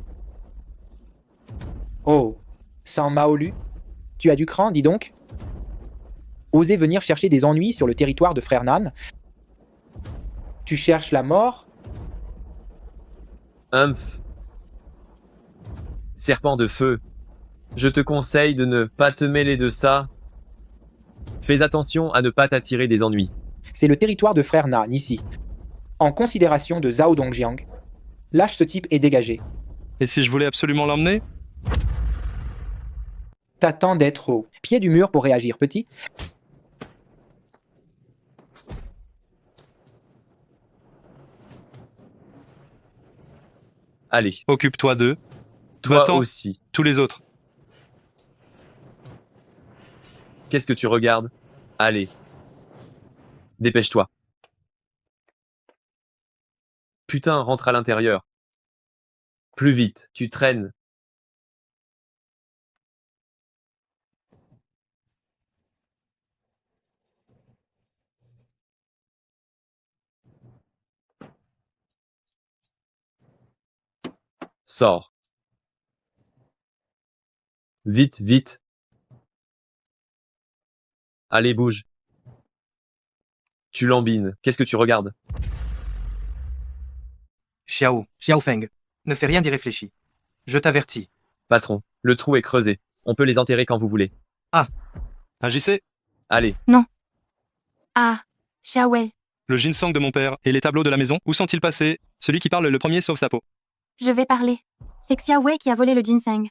Oh, sans Maolu? Tu as du cran, dis donc? Oser venir chercher des ennuis sur le territoire de Frère Nan? Tu cherches la mort? Humph. Serpent de feu. Je te conseille de ne pas te mêler de ça. Fais attention à ne pas t'attirer des ennuis. C'est le territoire de Frère Nan, ici. En considération de Zhao Dongjiang. Lâche ce type et dégagez. Et si je voulais absolument l'emmener? T'attendais trop. Pied du mur pour réagir, petit. Allez. Occupe-toi d'eux. Toi Va-t'en. aussi. Tous les autres. Qu'est-ce que tu regardes? Allez. Dépêche-toi. Putain, rentre à l'intérieur. Plus vite, tu traînes. Sors. Vite, vite. Allez, bouge. Tu lambines. Qu'est-ce que tu regardes? Xiao Feng. Ne fais rien d'irréfléchi. Je t'avertis. Patron, le trou est creusé. On peut les enterrer quand vous voulez. Ah. Agissez. Allez. Non. Ah, Xiaowei. Le ginseng de mon père et les tableaux de la maison, où sont-ils passés? Celui qui parle le premier sauve sa peau. Je vais parler. C'est Xiaowei qui a volé le ginseng.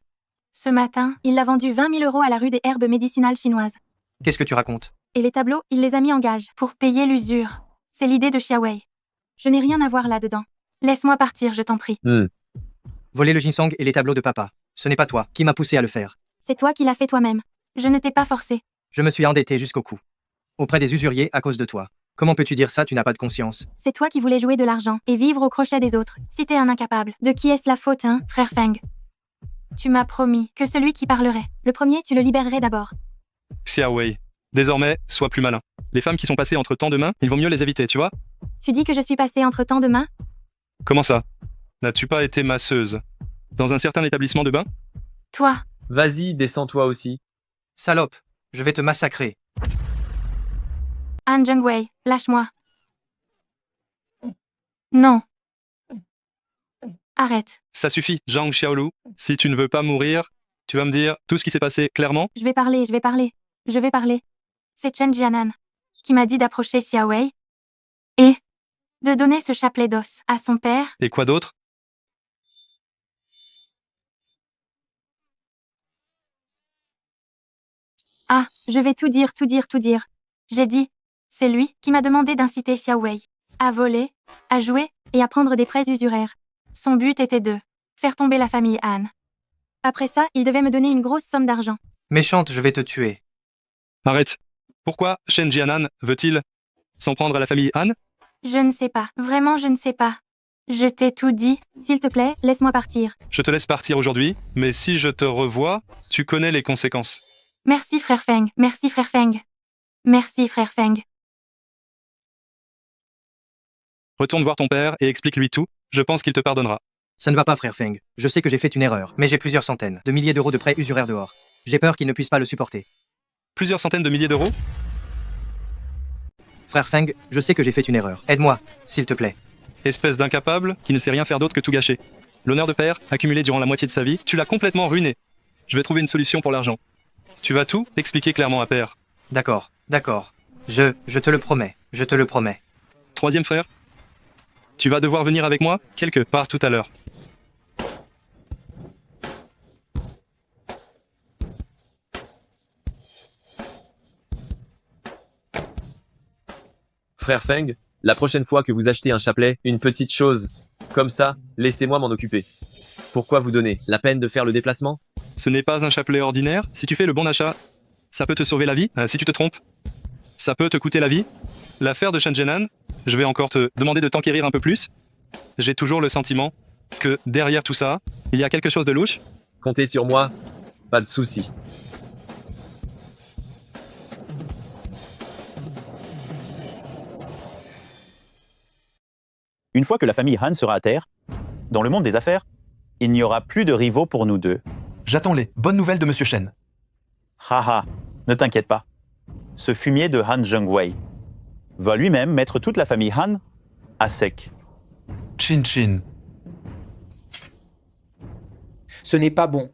Ce matin, il l'a vendu 20 000 € à la rue des herbes médicinales chinoises. Qu'est-ce que tu racontes? Et les tableaux, il les a mis en gage pour payer l'usure. C'est l'idée de Xiaowei. Je n'ai rien à voir là-dedans. Laisse-moi partir, je t'en prie. Voler le ginseng et les tableaux de papa. Ce n'est pas toi qui m'as poussé à le faire. C'est toi qui l'as fait toi-même. Je ne t'ai pas forcé. Je me suis endetté jusqu'au cou. Auprès des usuriers à cause de toi. Comment peux-tu dire ça? Tu n'as pas de conscience. C'est toi qui voulais jouer de l'argent et vivre au crochet des autres. Si t'es un incapable, de qui est-ce la faute, hein, frère Feng? Tu m'as promis que celui qui parlerait, le premier, tu le libérerais d'abord. Xiaowei. Désormais, sois plus malin. Les femmes qui sont passées entre tant de mains, il vaut mieux les éviter, tu vois? Tu dis que je suis passée entre tant de mains? Comment ça? N'as-tu pas été masseuse dans un certain établissement de bain? Toi. Vas-y, descends-toi aussi. Salope, je vais te massacrer. Han Zhengwei, lâche-moi. Non. Arrête. Ça suffit, Zhang Xiaolu. Si tu ne veux pas mourir, tu vas me dire tout ce qui s'est passé clairement? Je vais parler. C'est Chen Jianan qui m'a dit d'approcher Xiaowei et de donner ce chapelet d'os à son père. Et quoi d'autre? Ah, je vais tout dire. J'ai dit, c'est lui qui m'a demandé d'inciter Xiaowei à voler, à jouer et à prendre des prêts usuraires. Son but était de faire tomber la famille Han. Après ça, il devait me donner une grosse somme d'argent. Méchante, je vais te tuer. Arrête. Pourquoi Shen Jianan veut-il s'en prendre à la famille Han? Je ne sais pas. Vraiment, je ne sais pas. Je t'ai tout dit. S'il te plaît, laisse-moi partir. Je te laisse partir aujourd'hui, mais si je te revois, tu connais les conséquences. Merci, frère Feng. Merci, frère Feng. Merci, frère Feng. Retourne voir ton père et explique-lui tout. Je pense qu'il te pardonnera. Ça ne va pas, frère Feng. Je sais que j'ai fait une erreur, mais j'ai plusieurs centaines de milliers d'euros de prêts usuraires dehors. J'ai peur qu'il ne puisse pas le supporter. Plusieurs centaines de milliers d'euros? Frère Feng, je sais que j'ai fait une erreur. Aide-moi, s'il te plaît. Espèce d'incapable qui ne sait rien faire d'autre que tout gâcher. L'honneur de père, accumulé durant la moitié de sa vie, tu l'as complètement ruiné. Je vais trouver une solution pour l'argent. Tu vas tout expliquer clairement à père. D'accord. Je te le promets. Je te le promets. Troisième frère, tu vas devoir venir avec moi quelque part tout à l'heure. Frère Feng, la prochaine fois que vous achetez un chapelet, une petite chose, comme ça, laissez-moi m'en occuper. Pourquoi vous donner la peine de faire le déplacement? Ce n'est pas un chapelet ordinaire. Si tu fais le bon achat, ça peut te sauver la vie. Si tu te trompes, Ça peut te coûter la vie. L'affaire de Shenjenan, je vais encore te demander de t'enquérir un peu plus. J'ai toujours le sentiment que derrière tout ça, il y a quelque chose de louche. Comptez sur moi, pas de souci. Une fois que la famille Han sera à terre, dans le monde des affaires, il n'y aura plus de rivaux pour nous deux. J'attends les bonnes nouvelles de Monsieur Shen. Haha, ne t'inquiète pas. Ce fumier de Han Zhengwei va lui-même mettre toute la famille Han à sec. Chin Chin. Ce n'est pas bon.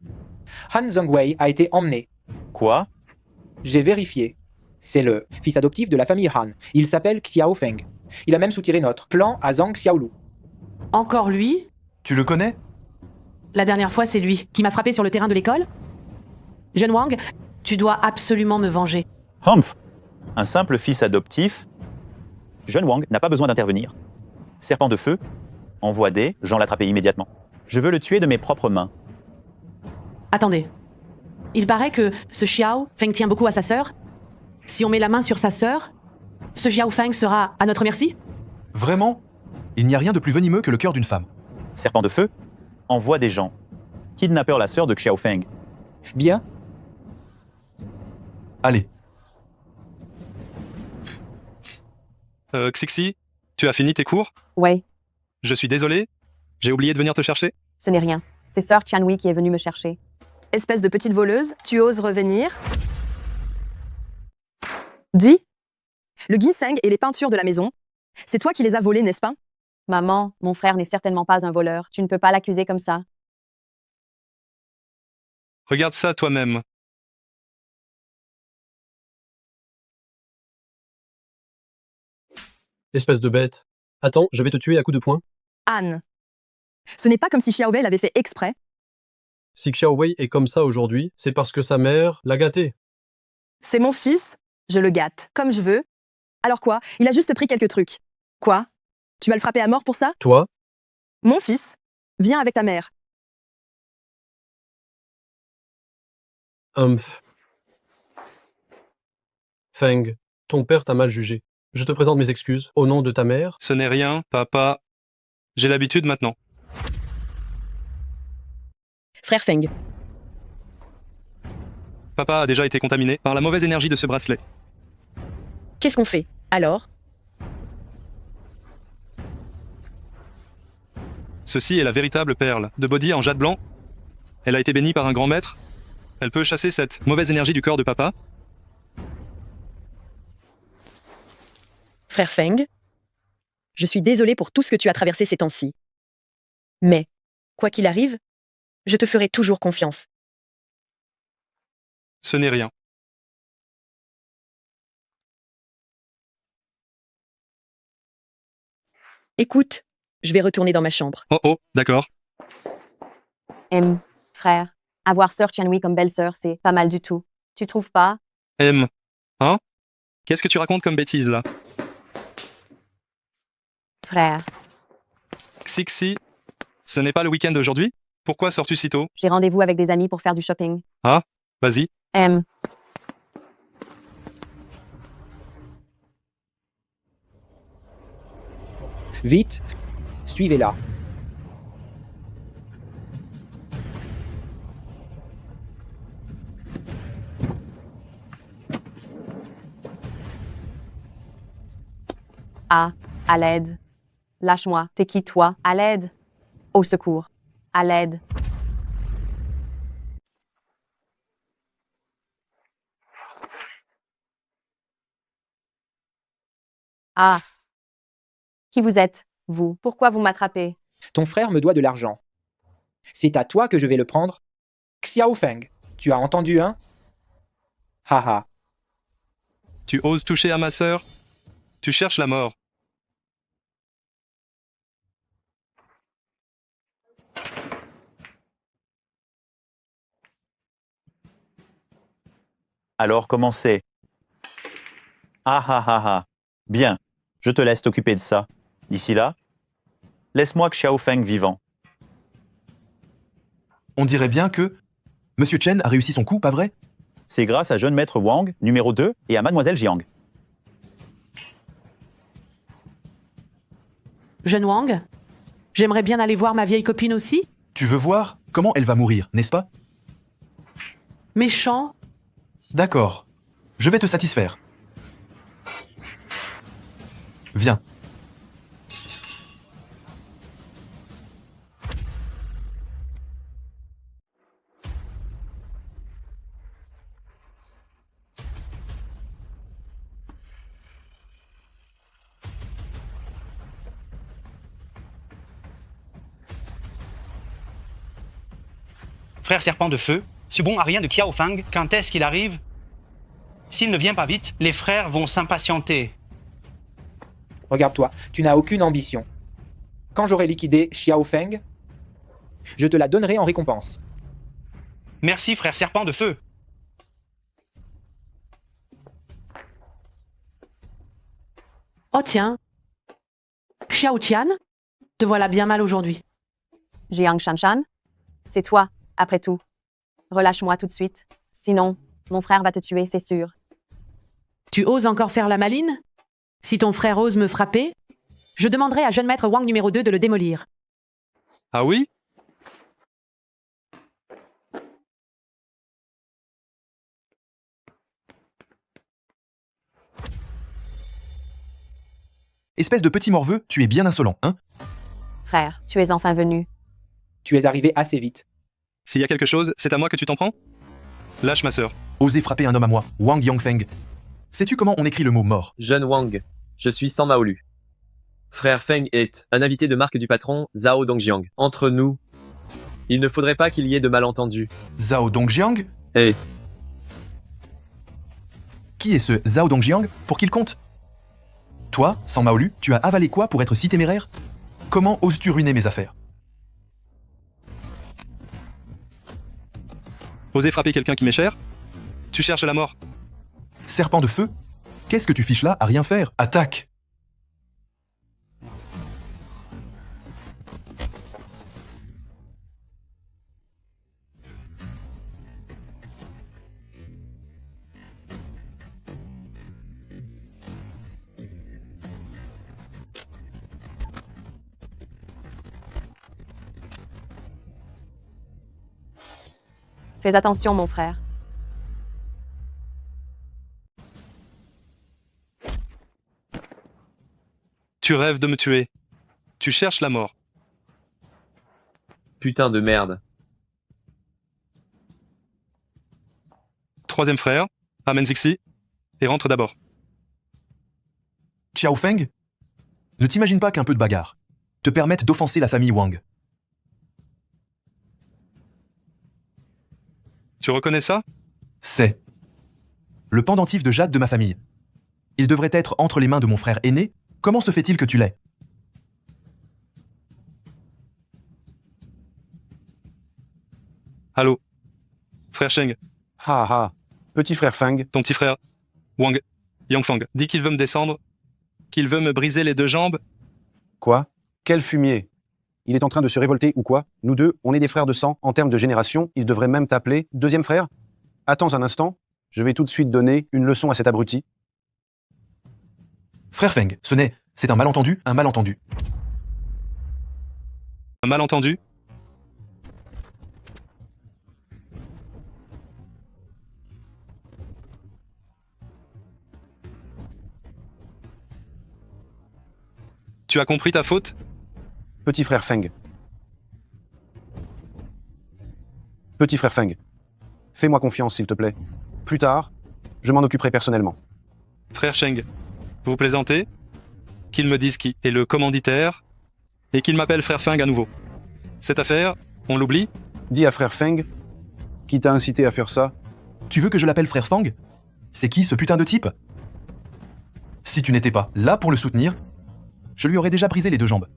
Han Zhengwei a été emmené. Quoi? J'ai vérifié. C'est le fils adoptif de la famille Han. Il s'appelle Xiao Feng. Il a même soutiré notre plan à Zhang Xiaolu. Encore lui? Tu le connais? La dernière fois, c'est lui qui m'a frappé sur le terrain de l'école. Jeune Wang, tu dois absolument me venger. Humph, un simple fils adoptif. Jeune Wang n'a pas besoin d'intervenir. Serpent de feu, envoie des gens l'attraper immédiatement. Je veux le tuer de mes propres mains. Attendez. Il paraît que ce Xiao Feng tient beaucoup à sa sœur. Si on met la main sur sa sœur, ce Xiao Feng sera à notre merci? Vraiment? Il n'y a rien de plus venimeux que le cœur d'une femme. Serpent de feu, envoie des gens. Kidnappeur la sœur de Xiao Feng. Bien. Allez. Xixi, tu as fini tes cours? Ouais, Je suis désolé, j'ai oublié de venir te chercher. ce n'est rien. C'est Sœur Tianhui qui est venue me chercher. Espèce de petite voleuse, tu oses revenir? Dis. Le ginseng et les peintures de la maison, c'est toi qui les as volées, n'est-ce pas? Maman, mon frère n'est certainement pas un voleur. Tu ne peux pas l'accuser comme ça. Regarde ça toi-même. Espèce de bête. Attends, je vais te tuer à coups de poing. Anne. Ce n'est pas comme si Xiaowei l'avait fait exprès. Si Xiaowei est comme ça aujourd'hui, c'est parce que sa mère l'a gâté. C'est mon fils, je le gâte, comme je veux. Alors quoi? Il a juste pris quelques trucs. Quoi? Tu vas le frapper à mort pour ça? Toi? Mon fils, viens avec ta mère. Humph. Feng, ton père t'a mal jugé. Je te présente mes excuses au nom de ta mère. Ce n'est rien, papa. J'ai l'habitude maintenant. Frère Feng, Papa a déjà été contaminé par la mauvaise énergie de ce bracelet. qu'est-ce qu'on fait? Alors? Ceci est la véritable perle de Bodhi en jade blanc. Elle a été bénie par un grand maître. Elle peut chasser cette mauvaise énergie du corps de papa. Frère Feng, je suis désolée pour tout ce que tu as traversé ces temps-ci. Mais, quoi qu'il arrive, je te ferai toujours confiance. Ce n'est rien. Écoute, je vais retourner dans ma chambre. Oh oh, d'accord. Frère, avoir Sœur Tianhui comme belle-sœur, c'est pas mal du tout. Tu trouves pas? Hein? Qu'est-ce que tu racontes comme bêtise là? Frère, Xixi, ce n'est pas le week-end aujourd'hui? Pourquoi sors-tu si tôt? j'ai rendez-vous avec des amis pour faire du shopping. Ah, vas-y. Vite, suivez-la. Ah, à l'aide. Lâche-moi. T'es qui, toi? À l'aide. Au secours. À l'aide. Ah. Qui vous êtes, vous? Pourquoi vous m'attrapez? Ton frère me doit de l'argent. C'est à toi que je vais le prendre. Xiao Feng, tu as entendu, hein? Haha. Tu oses toucher à ma sœur? Tu cherches la mort. Alors commencez. Ah ah ah ah. Bien, je te laisse t'occuper de ça. D'ici là, laisse-moi Xiao Feng vivant. On dirait bien que Monsieur Chen a réussi son coup, pas vrai? C'est grâce à jeune maître Wang, numéro 2, et à mademoiselle Jiang. Jeune Wang, j'aimerais bien aller voir ma vieille copine aussi. Tu veux voir comment elle va mourir, n'est-ce pas? Méchant. D'accord. Je vais te satisfaire. Viens. Frère serpent de feu, ce bon arien de Xiao Fang, quand est-ce qu'il arrive? S'il ne vient pas vite, les frères vont s'impatienter. Regarde-toi, tu n'as aucune ambition. Quand j'aurai liquidé Xiao Feng, je te la donnerai en récompense. Merci, frère serpent de feu. Oh tiens. Xiao Tian, te voilà bien mal aujourd'hui. Jiang Shanshan, c'est toi, après tout. Relâche-moi tout de suite. Sinon, mon frère va te tuer, c'est sûr. Tu oses encore faire la maline? Si ton frère ose me frapper, je demanderai à jeune maître Wang numéro 2 de le démolir. Ah oui? Espèce de petit morveux, tu es bien insolent, hein? Frère, tu es enfin venu. Tu es arrivé assez vite. S'il y a quelque chose, c'est à moi que tu t'en prends? Lâche ma sœur. Oser frapper un homme à moi, Wang Yongfeng. Sais-tu comment on écrit le mot mort? Jeune Wang, je suis sans Maolu. Frère Feng est un invité de marque du patron Zhao Dongjiang. Entre nous, il ne faudrait pas qu'il y ait de malentendus. Zhao Dongjiang? Eh. Qui est ce Zhao Dongjiang? Pour qu'il compte? Toi, sans Maolu, tu as avalé quoi pour être si téméraire? Comment oses-tu ruiner mes affaires? Oser frapper quelqu'un qui m'est cher? Tu cherches la mort? Serpent de feu? Qu'est-ce que tu fiches là à rien faire? Attaque! Fais attention, mon frère. Tu rêves de me tuer. Tu cherches la mort. Putain de merde. Troisième frère, amène Zixi, et rentre d'abord. Xiao Feng? Ne t'imagine pas qu'un peu de bagarre te permette d'offenser la famille Wang. Tu reconnais ça? C'est le pendentif de jade de ma famille. Il devrait être entre les mains de mon frère aîné. Comment se fait-il que tu l'aies? Allô? Frère Sheng. Ha ha. Petit frère Feng. Ton petit frère, Wang Yongfang, dit qu'il veut me descendre, qu'il veut me briser les deux jambes. Quoi? Quel fumier? Il est en train de se révolter ou quoi? Nous deux, on est des frères de sang. En termes de génération, il devrait même t'appeler deuxième frère? Attends un instant, je vais tout de suite donner une leçon à cet abruti. Frère Feng, c'est un malentendu, un malentendu. Un malentendu? Tu as compris ta faute? Petit frère Feng. Petit frère Feng. Fais-moi confiance, s'il te plaît. Plus tard, je m'en occuperai personnellement. Frère Sheng, vous plaisantez? Qu'il me dise qui est le commanditaire et qu'il m'appelle frère Feng à nouveau. Cette affaire, on l'oublie? Dis à frère Feng, qui t'a incité à faire ça? Tu veux que je l'appelle frère Feng? C'est qui ce putain de type? Si tu n'étais pas là pour le soutenir, je lui aurais déjà brisé les deux jambes.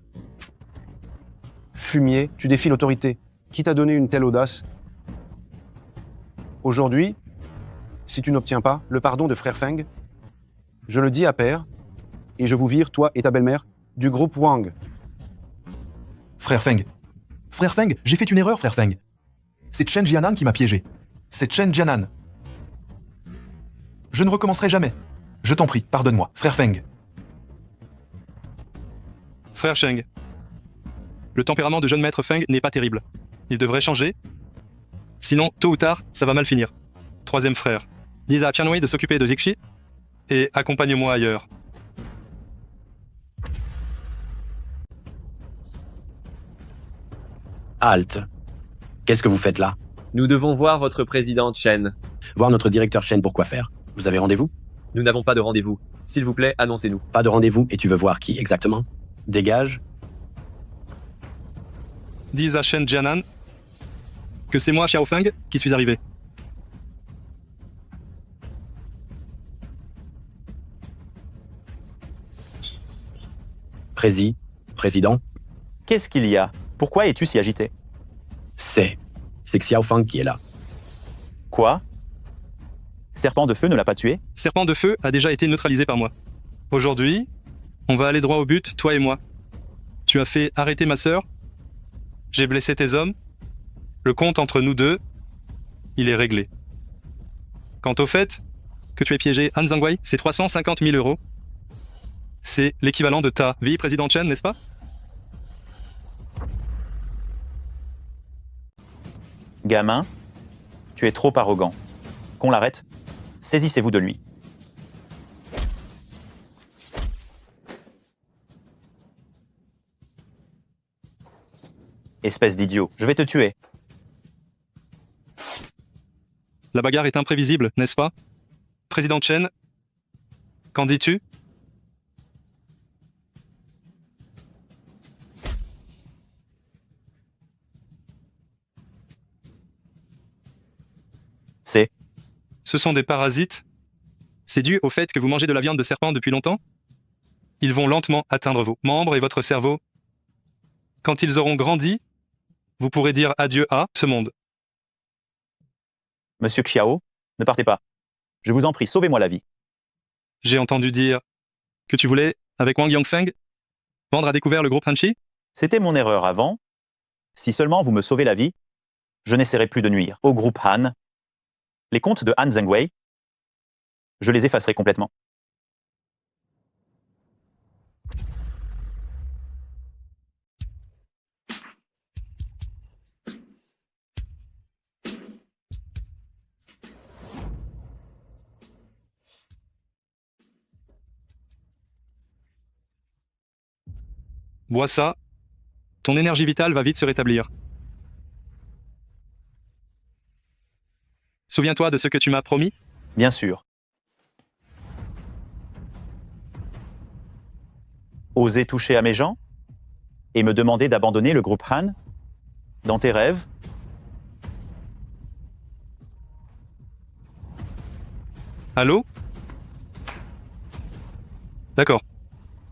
Fumier, tu défies l'autorité. Qui t'a donné une telle audace? Aujourd'hui, si tu n'obtiens pas le pardon de frère Feng, je le dis à père, et je vous vire, toi et ta belle-mère, du groupe Wang. Frère Feng. Frère Feng, j'ai fait une erreur, frère Feng. C'est Chen Jianan qui m'a piégé. C'est Chen Jianan. Je ne recommencerai jamais. Je t'en prie, pardonne-moi, frère Feng. Frère Cheng. Le tempérament de jeune maître Feng n'est pas terrible. Il devrait changer. Sinon, tôt ou tard, ça va mal finir. Troisième frère. Dis à Qianwei de s'occuper de Zixi et accompagne-moi ailleurs. Halte. Qu'est-ce que vous faites là? Nous devons voir votre présidente Chen. Voir notre directeur Chen pour quoi faire? Vous avez rendez-vous? Nous n'avons pas de rendez-vous. S'il vous plaît, annoncez-nous. Pas de rendez-vous et tu veux voir qui exactement? Dégage. Dis à Shen Jianan que c'est moi, Xiao Feng, qui suis arrivé. Président. Qu'est-ce qu'il y a? Pourquoi es-tu si agité? C'est Xiao Feng qui est là. Quoi? Serpent de feu ne l'a pas tué? Serpent de feu a déjà été neutralisé par moi. Aujourd'hui, on va aller droit au but, toi et moi. Tu as fait arrêter ma sœur. J'ai blessé tes hommes. Le compte entre nous deux, il est réglé. Quant au fait que tu aies piégé Han Zhangwei, c'est 350 000 €. C'est l'équivalent de ta vie, président Chen, n'est-ce pas? Gamin, tu es trop arrogant. Qu'on l'arrête. Saisissez-vous de lui. Espèce d'idiot, je vais te tuer. La bagarre est imprévisible, n'est-ce pas? Président Chen, qu'en dis-tu? Ce sont des parasites. C'est dû au fait que vous mangez de la viande de serpent depuis longtemps? Ils vont lentement atteindre vos membres et votre cerveau. Quand ils auront grandi, vous pourrez dire adieu à ce monde. Monsieur Xiao, ne partez pas. Je vous en prie, sauvez-moi la vie. J'ai entendu dire que tu voulais, avec Wang Yongfeng, vendre à découvert le groupe Hanshi? C'était mon erreur avant. Si seulement vous me sauvez la vie, je n'essaierai plus de nuire au groupe Han. Les comptes de Han Zhangwei, je les effacerai complètement. Bois ça. Ton énergie vitale va vite se rétablir. Souviens-toi de ce que tu m'as promis? Bien sûr. Oser toucher à mes gens? Et me demander d'abandonner le groupe Han? Dans tes rêves? Allô? D'accord.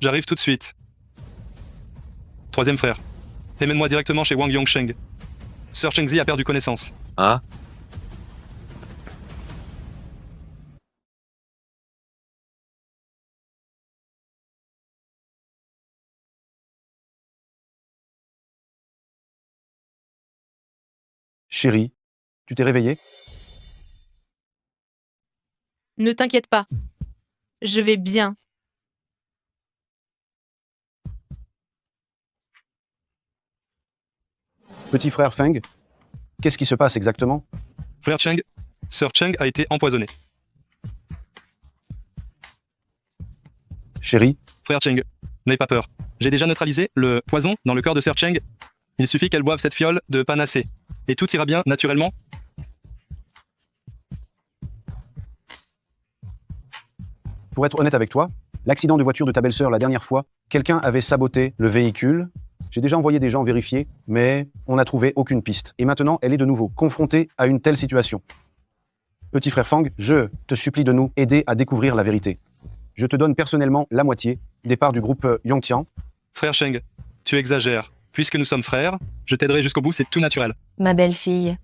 J'arrive tout de suite. Troisième frère. Emmène-moi directement chez Wang Yongsheng. Sir Chengzi a perdu connaissance. Ah? Chérie, tu t'es réveillée? Ne t'inquiète pas. Je vais bien. Petit frère Feng, qu'est-ce qui se passe exactement? Frère Cheng, Sir Cheng a été empoisonné. Chérie? Frère Cheng, n'aie pas peur. J'ai déjà neutralisé le poison dans le corps de Sir Cheng. Il suffit qu'elle boive cette fiole de panacée. Et tout ira bien naturellement. Pour être honnête avec toi, l'accident de voiture de ta belle-sœur la dernière fois, quelqu'un avait saboté le véhicule. J'ai déjà envoyé des gens vérifier, mais on n'a trouvé aucune piste. Et maintenant, elle est de nouveau confrontée à une telle situation. Petit frère Fang, je te supplie de nous aider à découvrir la vérité. Je te donne personnellement la moitié des parts du groupe Yongtian. Frère Cheng, tu exagères. Puisque nous sommes frères, je t'aiderai jusqu'au bout, c'est tout naturel. Ma belle-fille,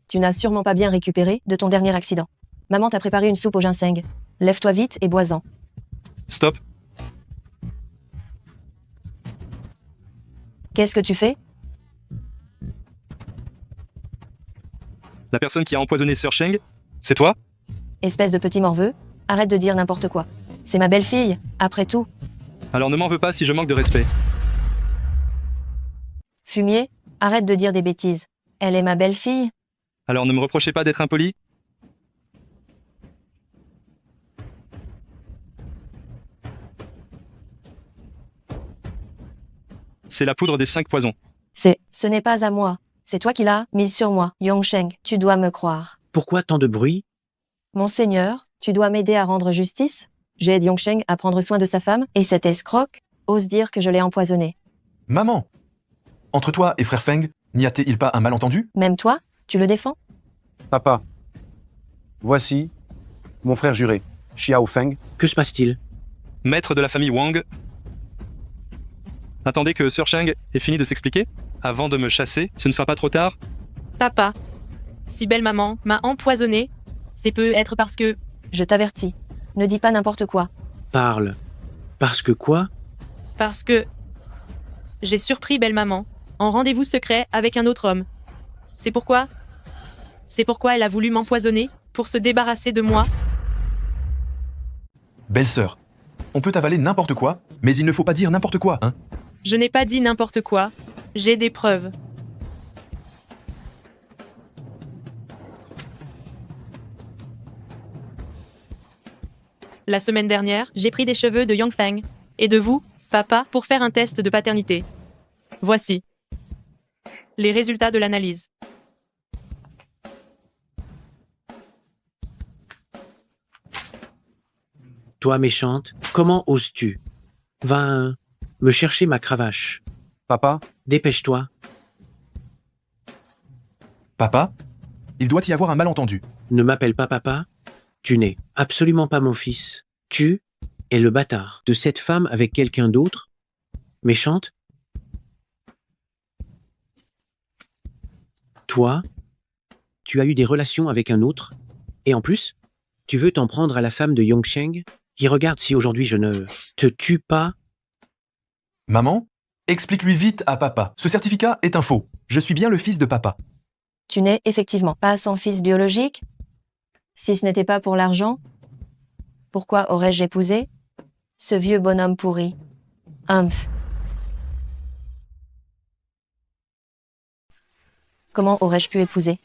tu n'as sûrement pas bien récupéré de ton dernier accident. Maman t'a préparé une soupe au ginseng. Lève-toi vite et bois-en. Stop. Qu'est-ce que tu fais? La personne qui a empoisonné Sir Cheng, c'est toi? Espèce de petit morveux, arrête de dire n'importe quoi. C'est ma belle-fille, après tout. Alors ne m'en veux pas si je manque de respect. Fumier, arrête de dire des bêtises. Elle est ma belle-fille. Alors ne me reprochez pas d'être impoli. C'est la poudre des 5 poisons. Ce n'est pas à moi. C'est toi qui l'as mise sur moi. Yongsheng, tu dois me croire. Pourquoi tant de bruit? Monseigneur, tu dois m'aider à rendre justice. J'aide Yongsheng à prendre soin de sa femme, et cet escroc ose dire que je l'ai empoisonné. Maman! Entre toi et frère Feng, n'y a-t-il pas un malentendu? Même toi, tu le défends? Papa, voici mon frère juré, Xiao Feng. Que se passe-t-il? Maître de la famille Wang. Attendez que Sir Sheng ait fini de s'expliquer. Avant de me chasser, ce ne sera pas trop tard. Papa, si belle-maman m'a empoisonné, c'est peut-être parce que... Je t'avertis, ne dis pas n'importe quoi. Parle. Parce que quoi? Parce que... J'ai surpris belle-maman en rendez-vous secret avec un autre homme. C'est pourquoi elle a voulu m'empoisonner pour se débarrasser de moi. Belle-sœur, on peut avaler n'importe quoi, mais il ne faut pas dire n'importe quoi, hein? Je n'ai pas dit n'importe quoi. J'ai des preuves. La semaine dernière, j'ai pris des cheveux de Yongfeng et de vous, papa, pour faire un test de paternité. Voici les résultats de l'analyse. Toi, méchante, comment oses-tu? Va me chercher ma cravache. Papa? Dépêche-toi. Papa? Il doit y avoir un malentendu. Ne m'appelle pas papa. Tu n'es absolument pas mon fils. Tu es le bâtard de cette femme avec quelqu'un d'autre. Méchante? Toi, tu as eu des relations avec un autre, et en plus, tu veux t'en prendre à la femme de Yongsheng, qui regarde si aujourd'hui je ne te tue pas. Maman, explique-lui vite à papa. Ce certificat est un faux. Je suis bien le fils de papa. Tu n'es effectivement pas son fils biologique? Si ce n'était pas pour l'argent, pourquoi aurais-je épousé ce vieux bonhomme pourri? Humph. Comment aurais-je pu épouser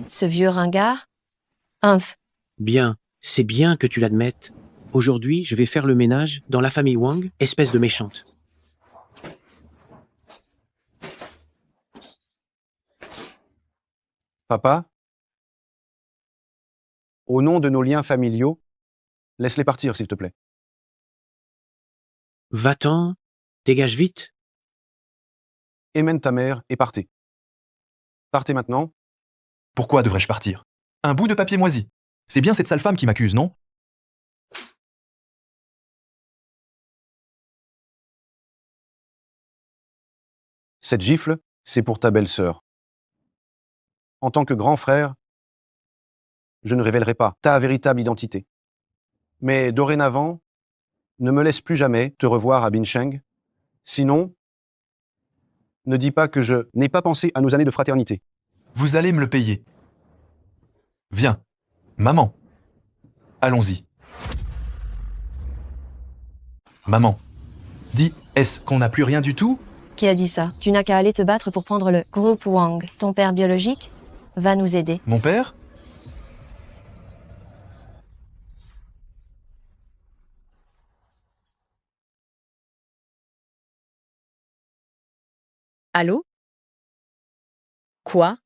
ce vieux ringard? Humph. Bien, c'est bien que tu l'admettes. Aujourd'hui, je vais faire le ménage dans la famille Wang, espèce de méchante. Papa, au nom de nos liens familiaux, laisse-les partir, s'il te plaît. Va-t'en, dégage vite. Émène ta mère et partez. Partez maintenant. Pourquoi devrais-je partir? Un bout de papier moisi. C'est bien cette sale femme qui m'accuse, non? Cette gifle, c'est pour ta belle-sœur. En tant que grand frère, je ne révélerai pas ta véritable identité. Mais dorénavant, ne me laisse plus jamais te revoir à Bincheng. Sinon, ne dis pas que je n'ai pas pensé à nos années de fraternité. Vous allez me le payer. Viens, maman. Allons-y. Maman, dis, est-ce qu'on n'a plus rien du tout? Qui a dit ça? Tu n'as qu'à aller te battre pour prendre le groupe Wang. Ton père biologique va nous aider. Mon père? Allô? Quoi?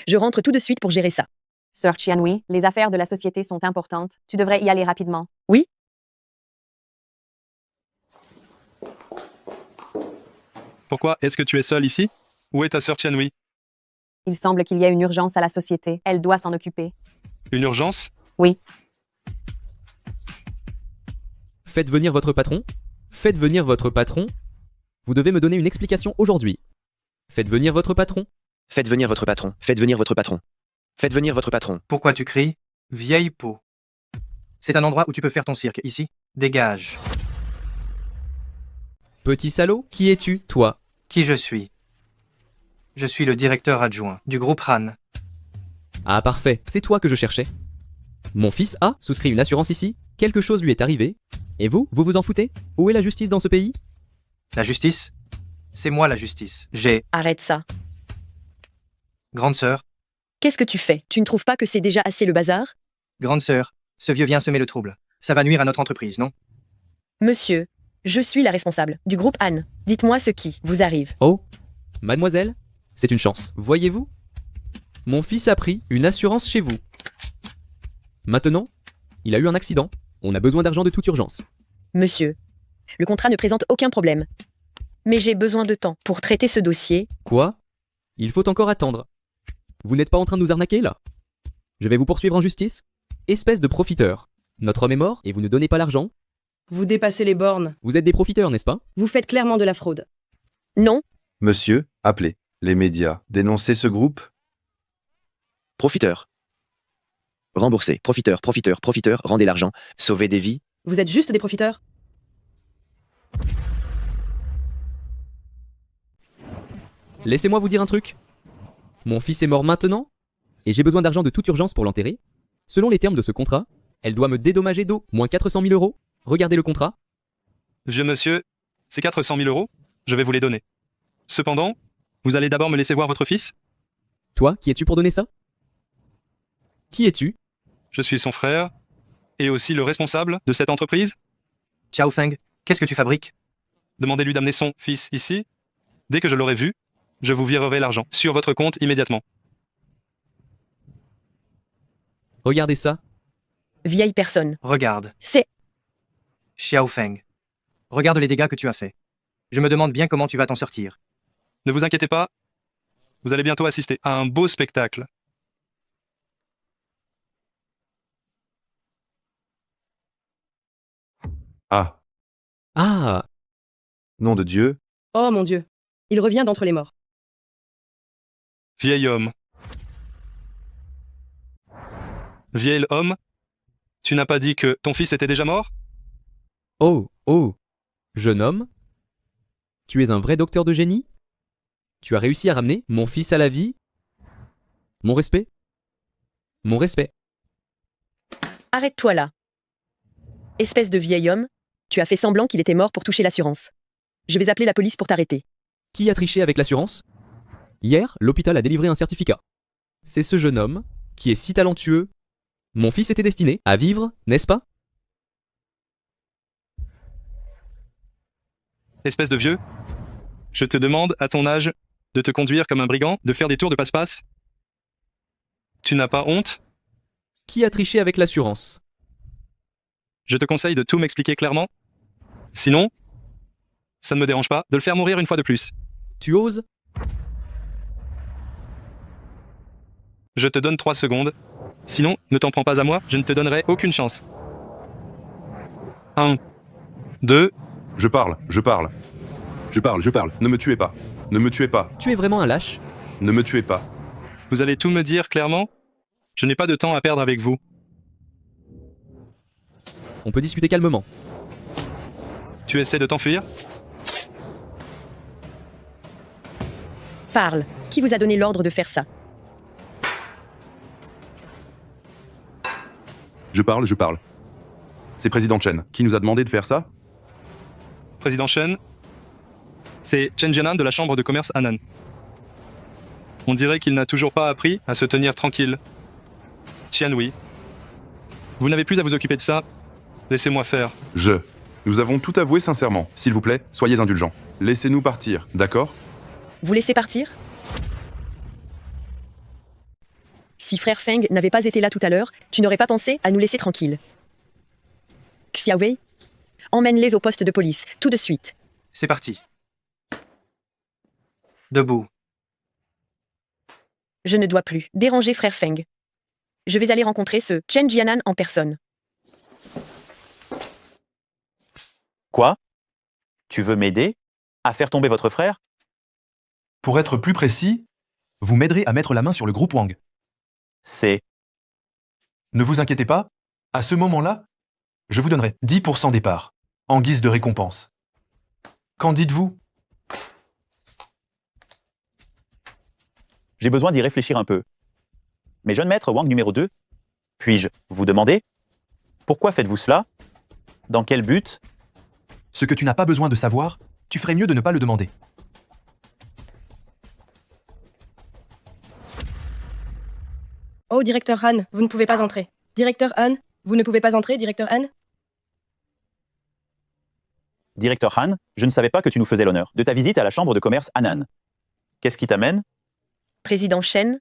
Je rentre tout de suite pour gérer ça. Sir Qianhui, les affaires de la société sont importantes. Tu devrais y aller rapidement. Oui? Pourquoi est-ce que tu es seul ici? Où est ta sœur Qianhui? Il semble qu'il y ait une urgence à la société. Elle doit s'en occuper. Une urgence? Oui. Faites venir votre patron? Faites venir votre patron? Vous devez me donner une explication aujourd'hui. Faites venir votre patron? Faites venir votre patron. Faites venir votre patron. Faites venir votre patron. Pourquoi tu cries? Vieille peau. C'est un endroit où tu peux faire ton cirque. Ici, dégage. Petit salaud, qui es-tu, toi? Qui je suis? Je suis le directeur adjoint du groupe Han. Ah parfait, c'est toi que je cherchais. Mon fils a souscrit une assurance ici, quelque chose lui est arrivé. Et vous, vous vous en foutez? Où est la justice dans ce pays? La justice? C'est moi la justice. J'ai... Arrête ça. Grande sœur, Qu'est-ce que tu fais? Tu ne trouves pas que c'est déjà assez le bazar? grande sœur, ce vieux vient semer le trouble. Ça va nuire à notre entreprise, non? Monsieur, je suis la responsable du groupe Anne. Dites-moi ce qui vous arrive. Oh, mademoiselle, c'est une chance. Voyez-vous, mon fils a pris une assurance chez vous. Maintenant, il a eu un accident. On a besoin d'argent de toute urgence. Monsieur, le contrat ne présente aucun problème. Mais j'ai besoin de temps pour traiter ce dossier. Quoi? Il faut encore attendre. Vous n'êtes pas en train de nous arnaquer, là? Je vais vous poursuivre en justice? Espèce de profiteur. Notre homme est mort et vous ne donnez pas l'argent? Vous dépassez les bornes. Vous êtes des profiteurs, n'est-ce pas? Vous faites clairement de la fraude. Non. Monsieur, appelez. Les médias. Dénoncez ce groupe. Profiteur. Remboursez. Profiteur, profiteur, profiteur. Rendez l'argent. Sauvez des vies. Vous êtes juste des profiteurs. Laissez-moi vous dire un truc. Mon fils est mort maintenant et j'ai besoin d'argent de toute urgence pour l'enterrer. Selon les termes de ce contrat, elle doit me dédommager d'eau, moins 400 000 euros. Regardez le contrat. Vieux monsieur, ces 400 000 euros, je vais vous les donner. Cependant, vous allez d'abord me laisser voir votre fils? Toi, qui es-tu pour donner ça? Qui es-tu? Je suis son frère et aussi le responsable de cette entreprise. Xiao Feng, qu'est-ce que tu fabriques? Demandez-lui d'amener son fils ici. Dès que je l'aurai vu, je vous virerai l'argent sur votre compte immédiatement. Regardez ça. Vieille personne. Regarde. C'est... Xiao Feng. Regarde les dégâts que tu as faits. Je me demande bien comment tu vas t'en sortir. Ne vous inquiétez pas, vous allez bientôt assister à un beau spectacle. Ah. Ah. Nom de Dieu. Oh mon Dieu. Il revient d'entre les morts. Vieil homme. Vieil homme, tu n'as pas dit que ton fils était déjà mort? Oh, oh. Jeune homme. Tu es un vrai docteur de génie? Tu as réussi à ramener mon fils à la vie? Mon respect? Mon respect. Arrête-toi là. Espèce de vieil homme, tu as fait semblant qu'il était mort pour toucher l'assurance. Je vais appeler la police pour t'arrêter. Qui a triché avec l'assurance? Hier, l'hôpital a délivré un certificat. C'est ce jeune homme qui est si talentueux. Mon fils était destiné à vivre, n'est-ce pas? Espèce de vieux, je te demande, à ton âge, de te conduire comme un brigand, de faire des tours de passe-passe? Tu n'as pas honte? Qui a triché avec l'assurance? Je te conseille de tout m'expliquer clairement. Sinon, ça ne me dérange pas de le faire mourir une fois de plus. Tu oses? Je te donne 3 secondes. Sinon, ne t'en prends pas à moi, je ne te donnerai aucune chance. 1, 2... Je parle. Ne me tuez pas. Ne me tuez pas. Tu es vraiment un lâche? Ne me tuez pas. Vous allez tout me dire clairement? Je n'ai pas de temps à perdre avec vous. On peut discuter calmement. Tu essaies de t'enfuir? Parle. Qui vous a donné l'ordre de faire ça? Je parle. C'est Président Chen qui nous a demandé de faire ça? Président Chen, c'est Chen Jianan de la Chambre de commerce Hanan. On dirait qu'il n'a toujours pas appris à se tenir tranquille. Tianhui, vous n'avez plus à vous occuper de ça. Laissez-moi faire. Nous avons tout avoué sincèrement. S'il vous plaît, soyez indulgents. Laissez-nous partir, d'accord? Vous laissez partir? Si frère Feng n'avait pas été là tout à l'heure, tu n'aurais pas pensé à nous laisser tranquilles. Xiaowei, emmène-les au poste de police, tout de suite. C'est parti. Debout. Je ne dois plus déranger frère Feng. Je vais aller rencontrer ce Chen Jianan en personne. Quoi? Tu veux m'aider à faire tomber votre frère? Pour être plus précis, vous m'aiderez à mettre la main sur le groupe Wang. C'est... Ne vous inquiétez pas, à ce moment-là, je vous donnerai 10% des parts, en guise de récompense. Qu'en dites-vous? J'ai besoin d'y réfléchir un peu. Mais jeune maître Wang numéro 2, puis-je vous demander? Pourquoi faites-vous cela? Dans quel but? Ce que tu n'as pas besoin de savoir, tu ferais mieux de ne pas le demander. Oh, directeur Han, vous ne pouvez pas entrer. Directeur Han, vous ne pouvez pas entrer, directeur Han? Directeur Han, je ne savais pas que tu nous faisais l'honneur de ta visite à la chambre de commerce Hanan. Qu'est-ce qui t'amène? Président Shen,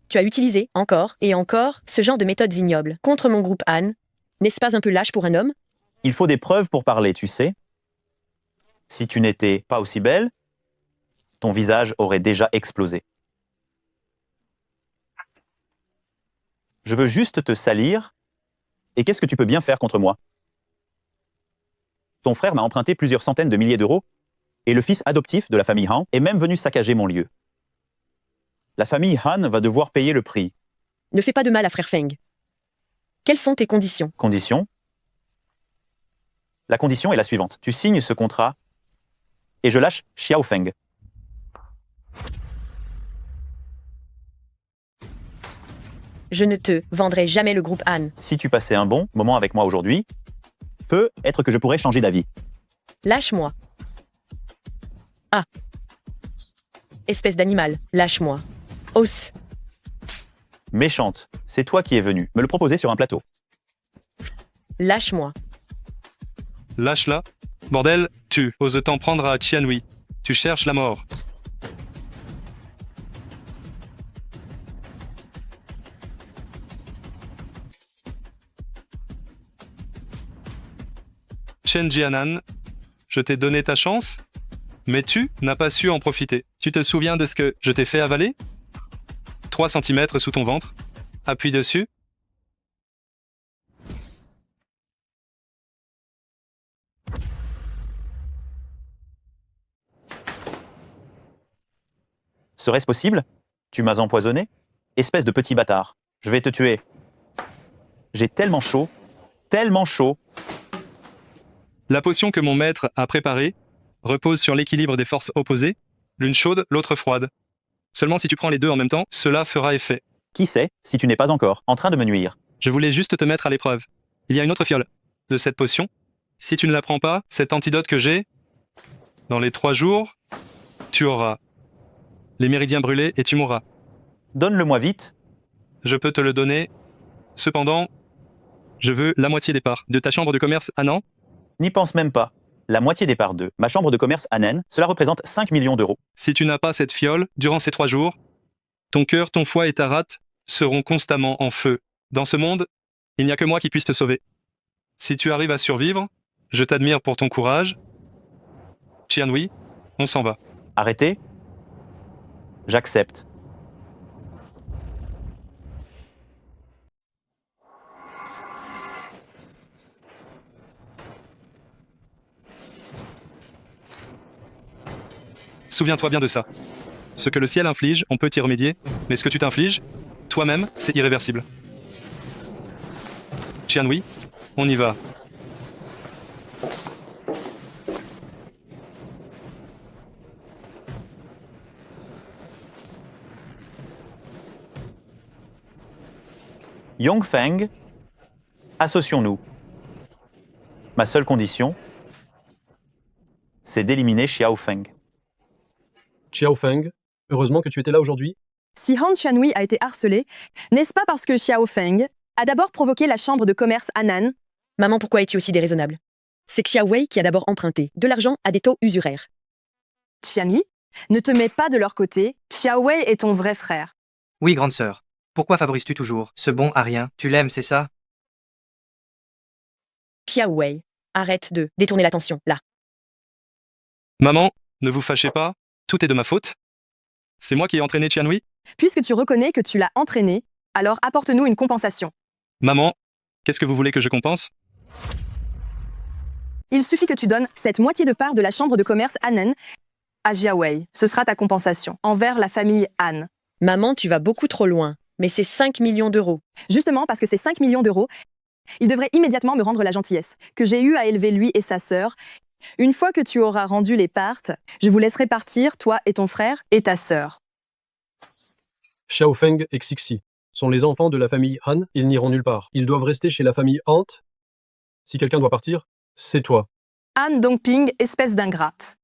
tu as utilisé, encore et encore, ce genre de méthodes ignobles contre mon groupe Han. N'est-ce pas un peu lâche pour un homme? Il faut des preuves pour parler, tu sais. Si tu n'étais pas aussi belle, ton visage aurait déjà explosé. Je veux juste te salir. Et qu'est-ce que tu peux bien faire contre moi? Ton frère m'a emprunté plusieurs centaines de milliers d'euros, et le fils adoptif de la famille Han est même venu saccager mon lieu. La famille Han va devoir payer le prix. Ne fais pas de mal à frère Feng. Quelles sont tes conditions? Condition? La condition est la suivante. Tu signes ce contrat, et je lâche Xiao Feng. Je ne te vendrai jamais le groupe Han. Si tu passais un bon moment avec moi aujourd'hui, peut-être que je pourrais changer d'avis. Lâche-moi. Ah. Espèce d'animal, lâche-moi. Os. Méchante, c'est toi qui es venu me le proposer sur un plateau. Lâche-moi. Lâche-la. Bordel, tu oses t'en prendre à Qianhui. Tu cherches la mort. Chen Jianan, je t'ai donné ta chance, mais tu n'as pas su en profiter. Tu te souviens de ce que je t'ai fait avaler? 3 cm sous ton ventre. Appuie dessus. Serait-ce possible? Tu m'as empoisonné? Espèce de petit bâtard. Je vais te tuer. J'ai tellement chaud. Tellement chaud. La potion que mon maître a préparée repose sur l'équilibre des forces opposées, l'une chaude, l'autre froide. Seulement si tu prends les deux en même temps, cela fera effet. Qui sait si tu n'es pas encore en train de me nuire? Je voulais juste te mettre à l'épreuve. Il y a une autre fiole de cette potion. Si tu ne la prends pas, cet antidote que j'ai, dans les 3 jours, tu auras les méridiens brûlés et tu mourras. Donne-le-moi vite. Je peux te le donner. Cependant, je veux la moitié des parts de ta chambre de commerce Hanan. N'y pense même pas. La moitié des parts de ma chambre de commerce Hanan, cela représente 5 millions d'euros. Si tu n'as pas cette fiole, durant ces 3 jours, ton cœur, ton foie et ta rate seront constamment en feu. Dans ce monde, il n'y a que moi qui puisse te sauver. Si tu arrives à survivre, je t'admire pour ton courage. Qianhui, on s'en va. Arrêtez. J'accepte. Souviens-toi bien de ça. Ce que le ciel inflige, on peut y remédier, mais ce que tu t'infliges, toi-même, c'est irréversible. Qianhui, on y va. Yong Feng, associons-nous. Ma seule condition, c'est d'éliminer Xiao Feng. Xiao Feng, heureusement que tu étais là aujourd'hui. Si Han Qianhui a été harcelé, n'est-ce pas parce que Xiao Feng a d'abord provoqué la chambre de commerce Hanan? Maman, pourquoi es-tu aussi déraisonnable? C'est Xiao Wei qui a d'abord emprunté de l'argent à des taux usuraires. Qianhui, ne te mets pas de leur côté. Xiao Wei est ton vrai frère. Oui, grande sœur. Pourquoi favorises-tu toujours ce bon à rien? Tu l'aimes, c'est ça? Xiao Wei, arrête de détourner l'attention, là. Maman, ne vous fâchez pas, tout est de ma faute. C'est moi qui ai entraîné Qianhui. Puisque tu reconnais que tu l'as entraîné, alors apporte-nous une compensation. Maman, qu'est-ce que vous voulez que je compense? Il suffit que tu donnes cette moitié de part de la chambre de commerce Hanan à Xiao Wei. Ce sera ta compensation envers la famille Han. Maman, tu vas beaucoup trop loin. Mais c'est 5 millions d'euros. Justement parce que c'est 5 millions d'euros, il devrait immédiatement me rendre la gentillesse que j'ai eue à élever lui et sa sœur. Une fois que tu auras rendu les parts, je vous laisserai partir, toi et ton frère et ta sœur. Xiao Feng et Xixi sont les enfants de la famille Han, ils n'iront nulle part. Ils doivent rester chez la famille Han. Si quelqu'un doit partir, c'est toi. Han Dongping, espèce d'ingrate.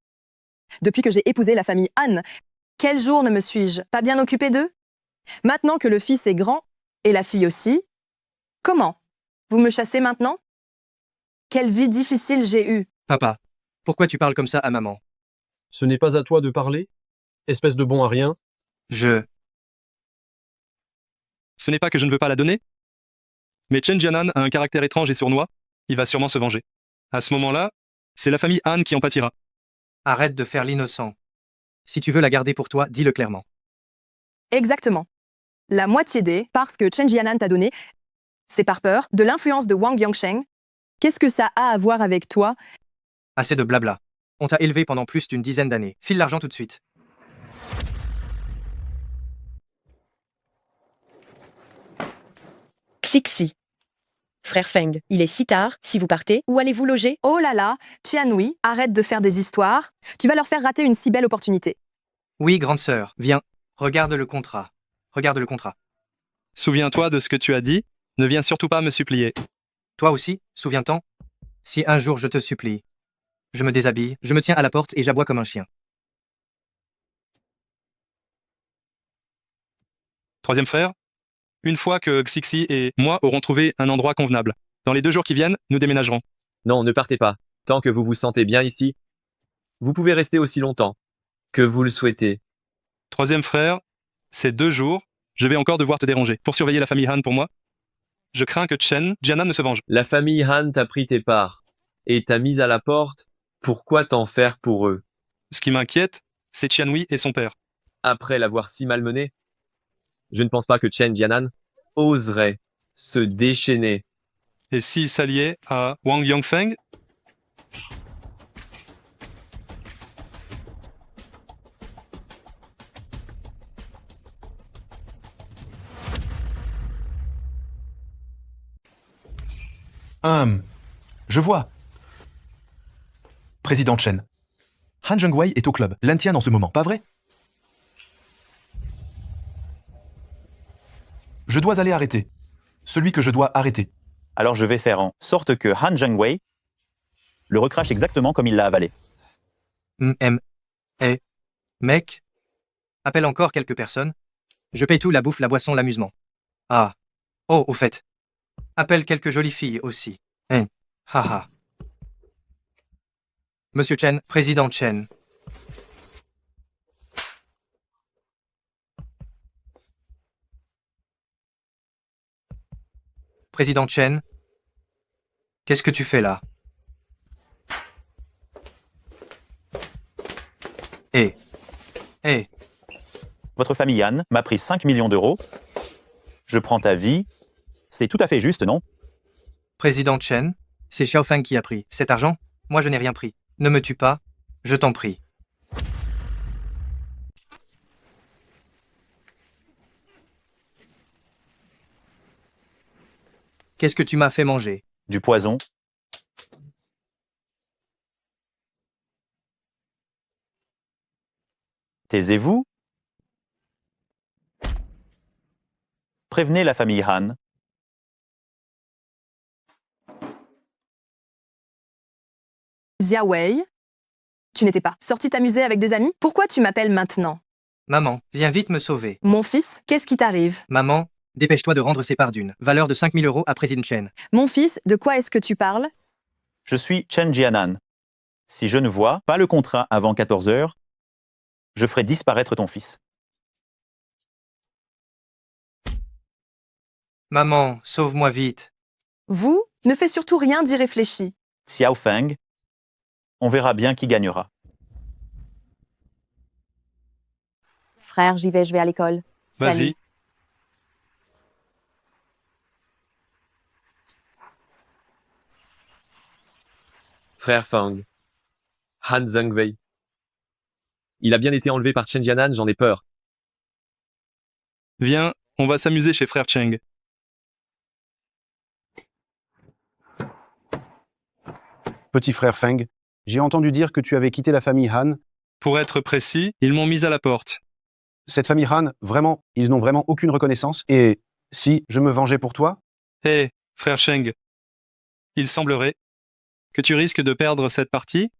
Depuis que j'ai épousé la famille Han, quel jour ne me suis-je pas bien occupée d'eux? Maintenant que le fils est grand, Et la fille aussi. Comment? Vous me chassez maintenant? Quelle vie difficile j'ai eue. Papa, pourquoi tu parles comme ça à maman? Ce n'est pas à toi de parler, espèce de bon à rien. Ce n'est pas que je ne veux pas la donner, mais Chen Jianan a un caractère étrange et sournois, il va sûrement se venger. À ce moment-là, c'est la famille Han qui en pâtira. Arrête de faire l'innocent. Si tu veux la garder pour toi, dis-le clairement. Exactement. La moitié des parce que Chen Jianan t'a donné, c'est par peur de l'influence de Wang Yongsheng. Qu'est-ce que ça a à voir avec toi? Assez de blabla. On t'a élevé pendant plus d'une dizaine d'années. File l'argent tout de suite. Xixi. Frère Feng, il est si tard, si vous partez, où allez-vous loger? Oh là là, Tianui, arrête de faire des histoires. Tu vas leur faire rater une si belle opportunité. Oui, grande sœur, viens. Regarde le contrat. Regarde le contrat. Souviens-toi de ce que tu as dit, ne viens surtout pas me supplier. Toi aussi, souviens-t'en? Si un jour je te supplie, je me déshabille, je me tiens à la porte et j'aboie comme un chien. Troisième frère, une fois que Xixi et moi aurons trouvé un endroit convenable, dans les 2 jours qui viennent, nous déménagerons. Non, ne partez pas. Tant que vous vous sentez bien ici, vous pouvez rester aussi longtemps que vous le souhaitez. Troisième frère, ces 2 jours, je vais encore devoir te déranger pour surveiller la famille Han pour moi. Je crains que Chen Jianan ne se venge. La famille Han t'a pris tes parts et t'a mise à la porte. Pourquoi t'en faire pour eux? Ce qui m'inquiète, c'est Tianui et son père. Après l'avoir si malmené, je ne pense pas que Chen Jianan oserait se déchaîner. Et s'il s'alliait à Wang Yongfeng? Je vois. Président Chen. Han Zhengwei est au club. L'Antian en ce moment, pas vrai? Je dois aller arrêter. Celui que je dois arrêter. Alors je vais faire en sorte que Han Zhengwei le recrache exactement comme il l'a avalé. Mec, appelle encore quelques personnes. Je paye tout, la bouffe, la boisson, l'amusement. Ah. Oh, au fait. Appelle quelques jolies filles aussi. Haha. Monsieur Chen, président Chen. Président Chen, qu'est-ce que tu fais là? Votre famille Han m'a pris 5 millions d'euros. Je prends ta vie. C'est tout à fait juste, non? Président Chen, c'est Xiaofeng qui a pris cet argent. Moi, je n'ai rien pris. Ne me tue pas, je t'en prie. Qu'est-ce que tu m'as fait manger? Du poison. Taisez-vous. Prévenez la famille Han. Xia Wei, tu n'étais pas sorti t'amuser avec des amis? Pourquoi tu m'appelles maintenant? Maman, viens vite me sauver. Mon fils, qu'est-ce qui t'arrive? Maman, dépêche-toi de rendre ces parts d'une valeur de 5 000 euros à Président Chen. Mon fils, de quoi est-ce que tu parles? Je suis Chen Jianan. Si je ne vois pas le contrat avant 14 heures, je ferai disparaître ton fils. Maman, sauve-moi vite. Vous, ne faites surtout rien d'irréfléchi. Xiao Feng, on verra bien qui gagnera. Frère, j'y vais, je vais à l'école. Vas-y. Salut. Frère Fang. Han Zhengwei. Il a bien été enlevé par Chen Jianan, j'en ai peur. Viens, on va s'amuser chez frère Cheng. Petit frère Feng, j'ai entendu dire que tu avais quitté la famille Han. Pour être précis, ils m'ont mis à la porte. Cette famille Han, vraiment, ils n'ont vraiment aucune reconnaissance. Et si je me vengeais pour toi? Frère Cheng, il semblerait que tu risques de perdre cette partie.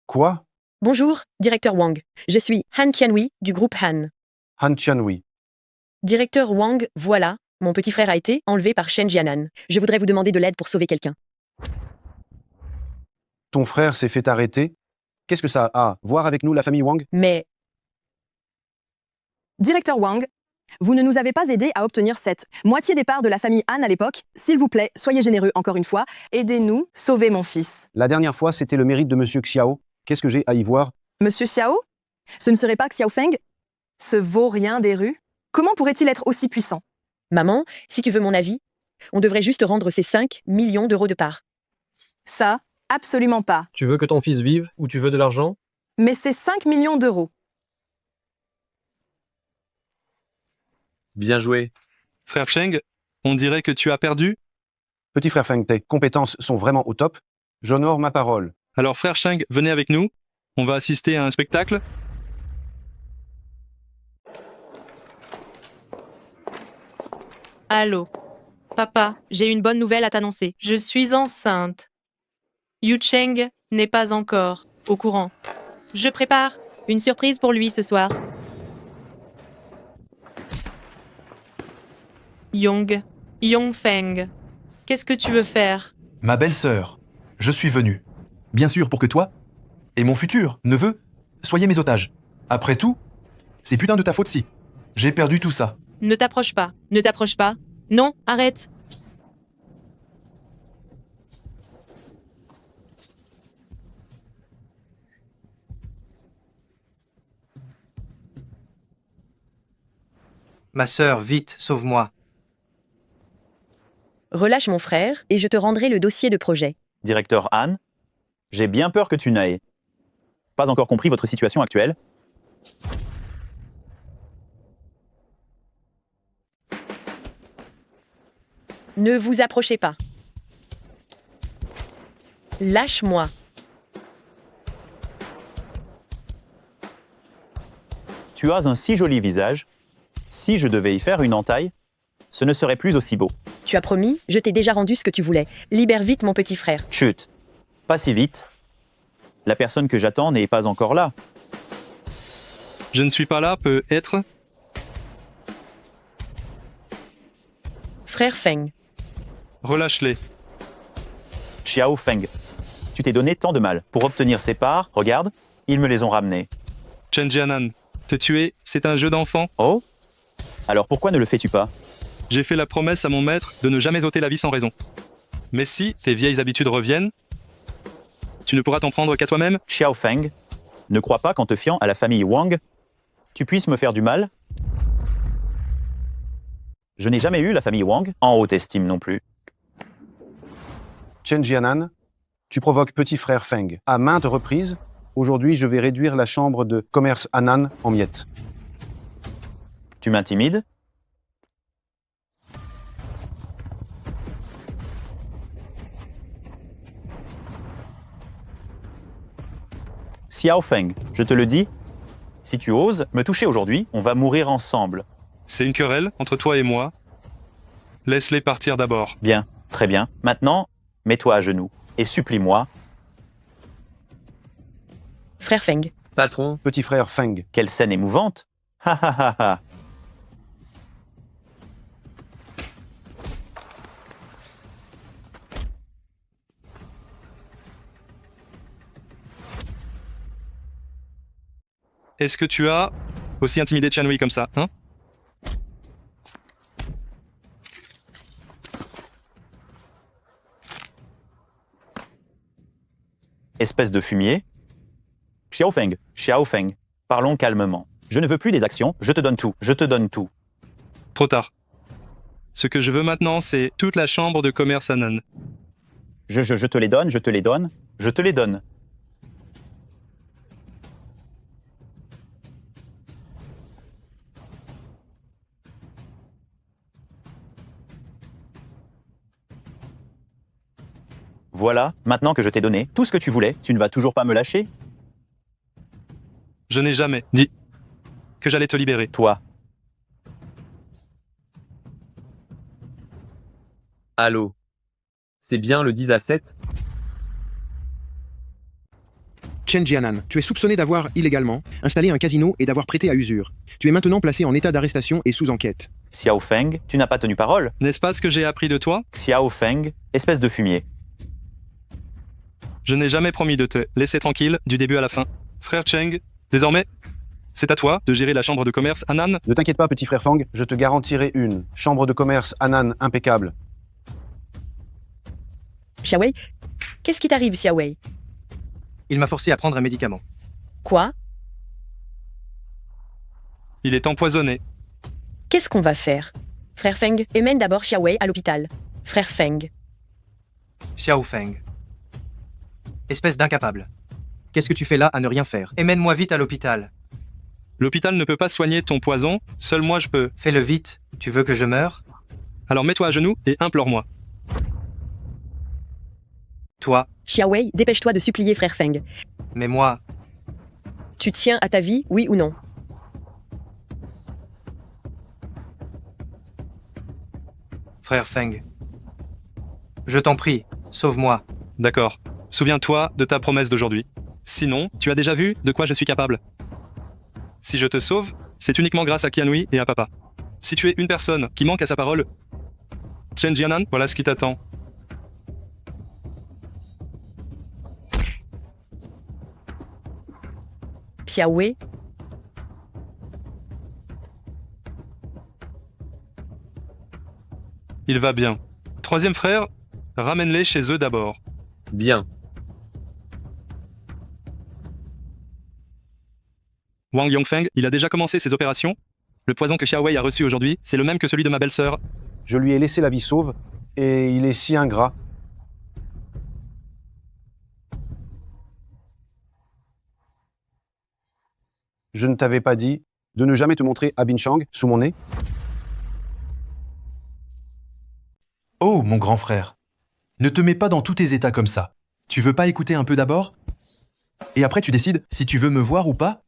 Quoi? Bonjour, directeur Wang. Je suis Han Tianhui du groupe Han. Han Tianhui. Directeur Wang, voilà, mon petit frère a été enlevé par Shen Jianan. Je voudrais vous demander de l'aide pour sauver quelqu'un. Ton frère s'est fait arrêter. Qu'est-ce que ça a à voir avec nous, la famille Wang? Mais Directeur Wang, vous ne nous avez pas aidés à obtenir cette moitié des parts de la famille Han à l'époque. S'il vous plaît, soyez généreux encore une fois. Aidez-nous, sauvez mon fils. La dernière fois, c'était le mérite de Monsieur Xiao. Qu'est-ce que j'ai à y voir? Monsieur Xiao? Ce ne serait pas Xiao Feng? Ce vaurien des rues? Comment pourrait-il être aussi puissant? maman, si tu veux mon avis, on devrait juste rendre ces 5 millions d'euros de parts. Ça, absolument pas. Tu veux que ton fils vive ou tu veux de l'argent? Mais c'est 5 millions d'euros. Bien joué. Frère Cheng, on dirait que tu as perdu. Petit frère Feng, tes compétences sont vraiment au top. J'honore ma parole. Alors frère Cheng, venez avec nous. On va assister à un spectacle. Allô. Papa, j'ai une bonne nouvelle à t'annoncer. Je suis enceinte. Yu Cheng n'est pas encore au courant. Je prépare une surprise pour lui ce soir. Yongfeng, qu'est-ce que tu veux faire? Ma belle-sœur, je suis venu. Bien sûr pour que toi et mon futur neveu soyez mes otages. Après tout, c'est putain de ta faute si j'ai perdu tout ça. Ne t'approche pas, ne t'approche pas. Non, arrête. Ma sœur, vite, sauve-moi. Relâche mon frère et je te rendrai le dossier de projet. Directeur Han, j'ai bien peur que tu n'aies pas encore compris votre situation actuelle. Ne vous approchez pas. Lâche-moi. Tu as un si joli visage. Si je devais y faire une entaille, ce ne serait plus aussi beau. Tu as promis, je t'ai déjà rendu ce que tu voulais. Libère vite mon petit frère. Chut, pas si vite. La personne que j'attends n'est pas encore là. Je ne suis pas là, peut être. Frère Feng. Relâche-les. Xiao Feng, tu t'es donné tant de mal. Pour obtenir ces parts, regarde, ils me les ont ramenées. Chen Jianan, te tuer, c'est un jeu d'enfant. Oh? Alors pourquoi ne le fais-tu pas? J'ai fait la promesse à mon maître de ne jamais ôter la vie sans raison. Mais si tes vieilles habitudes reviennent, tu ne pourras t'en prendre qu'à toi-même. Xiao Feng, ne crois pas qu'en te fiant à la famille Wang, tu puisses me faire du mal. Je n'ai jamais eu la famille Wang en haute estime non plus. Chen Jianan, tu provoques petit frère Feng à maintes reprises. Aujourd'hui, je vais réduire la chambre de commerce Anan en miettes. Tu m'intimides? Xiao Feng, je te le dis, si tu oses me toucher aujourd'hui, on va mourir ensemble. C'est une querelle entre toi et moi. Laisse-les partir d'abord. Bien, très bien. Maintenant, mets-toi à genoux et supplie-moi. Frère Feng. Patron. Petit frère Feng. Quelle scène émouvante. Ha ha ha ha. Est-ce que tu as aussi intimidé Tianhui comme ça, hein? Espèce de fumier. Xiao Feng, parlons calmement. Je ne veux plus des actions, je te donne tout, je te donne tout. Trop tard. Ce que je veux maintenant, c'est toute la chambre de commerce Anan. Je te les donne, je te les donne, je te les donne. Voilà, maintenant que je t'ai donné tout ce que tu voulais, tu ne vas toujours pas me lâcher? Je n'ai jamais dit que j'allais te libérer. Toi. Allô? C'est bien le 10 à 7? Chen Jianan, tu es soupçonné d'avoir illégalement installé un casino et d'avoir prêté à usure. Tu es maintenant placé en état d'arrestation et sous enquête. Xiao Feng, tu n'as pas tenu parole. N'est-ce pas ce que j'ai appris de toi? Xiao Feng, espèce de fumier. Je n'ai jamais promis de te laisser tranquille du début à la fin. Frère Cheng, désormais, c'est à toi de gérer la chambre de commerce Anan. Ne t'inquiète pas, petit frère Fang, je te garantirai une chambre de commerce Anan impeccable. Xiaowei, qu'est-ce qui t'arrive, Xiaowei? Il m'a forcé à prendre un médicament. Quoi? Il est empoisonné. Qu'est-ce qu'on va faire? Frère Feng, emmène d'abord Xiaowei à l'hôpital. Frère Feng. Xiao Feng. Espèce d'incapable. Qu'est-ce que tu fais là à ne rien faire? Emmène-moi vite à l'hôpital. L'hôpital ne peut pas soigner ton poison, seul moi je peux. Fais-le vite. Tu veux que je meure? Alors mets-toi à genoux et implore-moi. Toi. Xiaowei, dépêche-toi de supplier frère Feng. Mais moi. Tu tiens à ta vie, oui ou non? Frère Feng. Je t'en prie, sauve-moi. D'accord. Souviens-toi de ta promesse d'aujourd'hui. Sinon, tu as déjà vu de quoi je suis capable. Si je te sauve, c'est uniquement grâce à Qianhui et à papa. Si tu es une personne qui manque à sa parole, Chen Jianan, voilà ce qui t'attend. Xiaowei. Il va bien. Troisième frère, ramène-les chez eux d'abord. Bien. Wang Yongfeng, il a déjà commencé ses opérations. Le poison que Xiaowei a reçu aujourd'hui, c'est le même que celui de ma belle-sœur. Je lui ai laissé la vie sauve, et il est si ingrat. Je ne t'avais pas dit de ne jamais te montrer à Binchang sous mon nez? Oh, mon grand frère. Ne te mets pas dans tous tes états comme ça. Tu veux pas écouter un peu d'abord? Et après tu décides si tu veux me voir ou pas?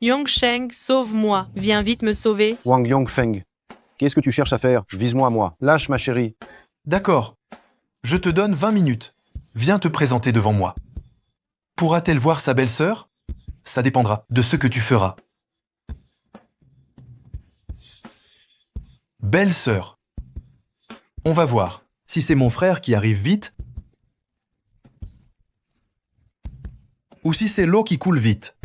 Yongsheng, sauve-moi. Viens vite me sauver. Wang Yongfeng, qu'est-ce que tu cherches à faire? Vise-moi, moi. Lâche, ma chérie. D'accord. Je te donne 20 minutes. Viens te présenter devant moi. Pourra-t-elle voir sa belle-sœur? Ça dépendra de ce que tu feras. Belle-sœur. On va voir si c'est mon frère qui arrive vite ou si c'est l'eau qui coule vite.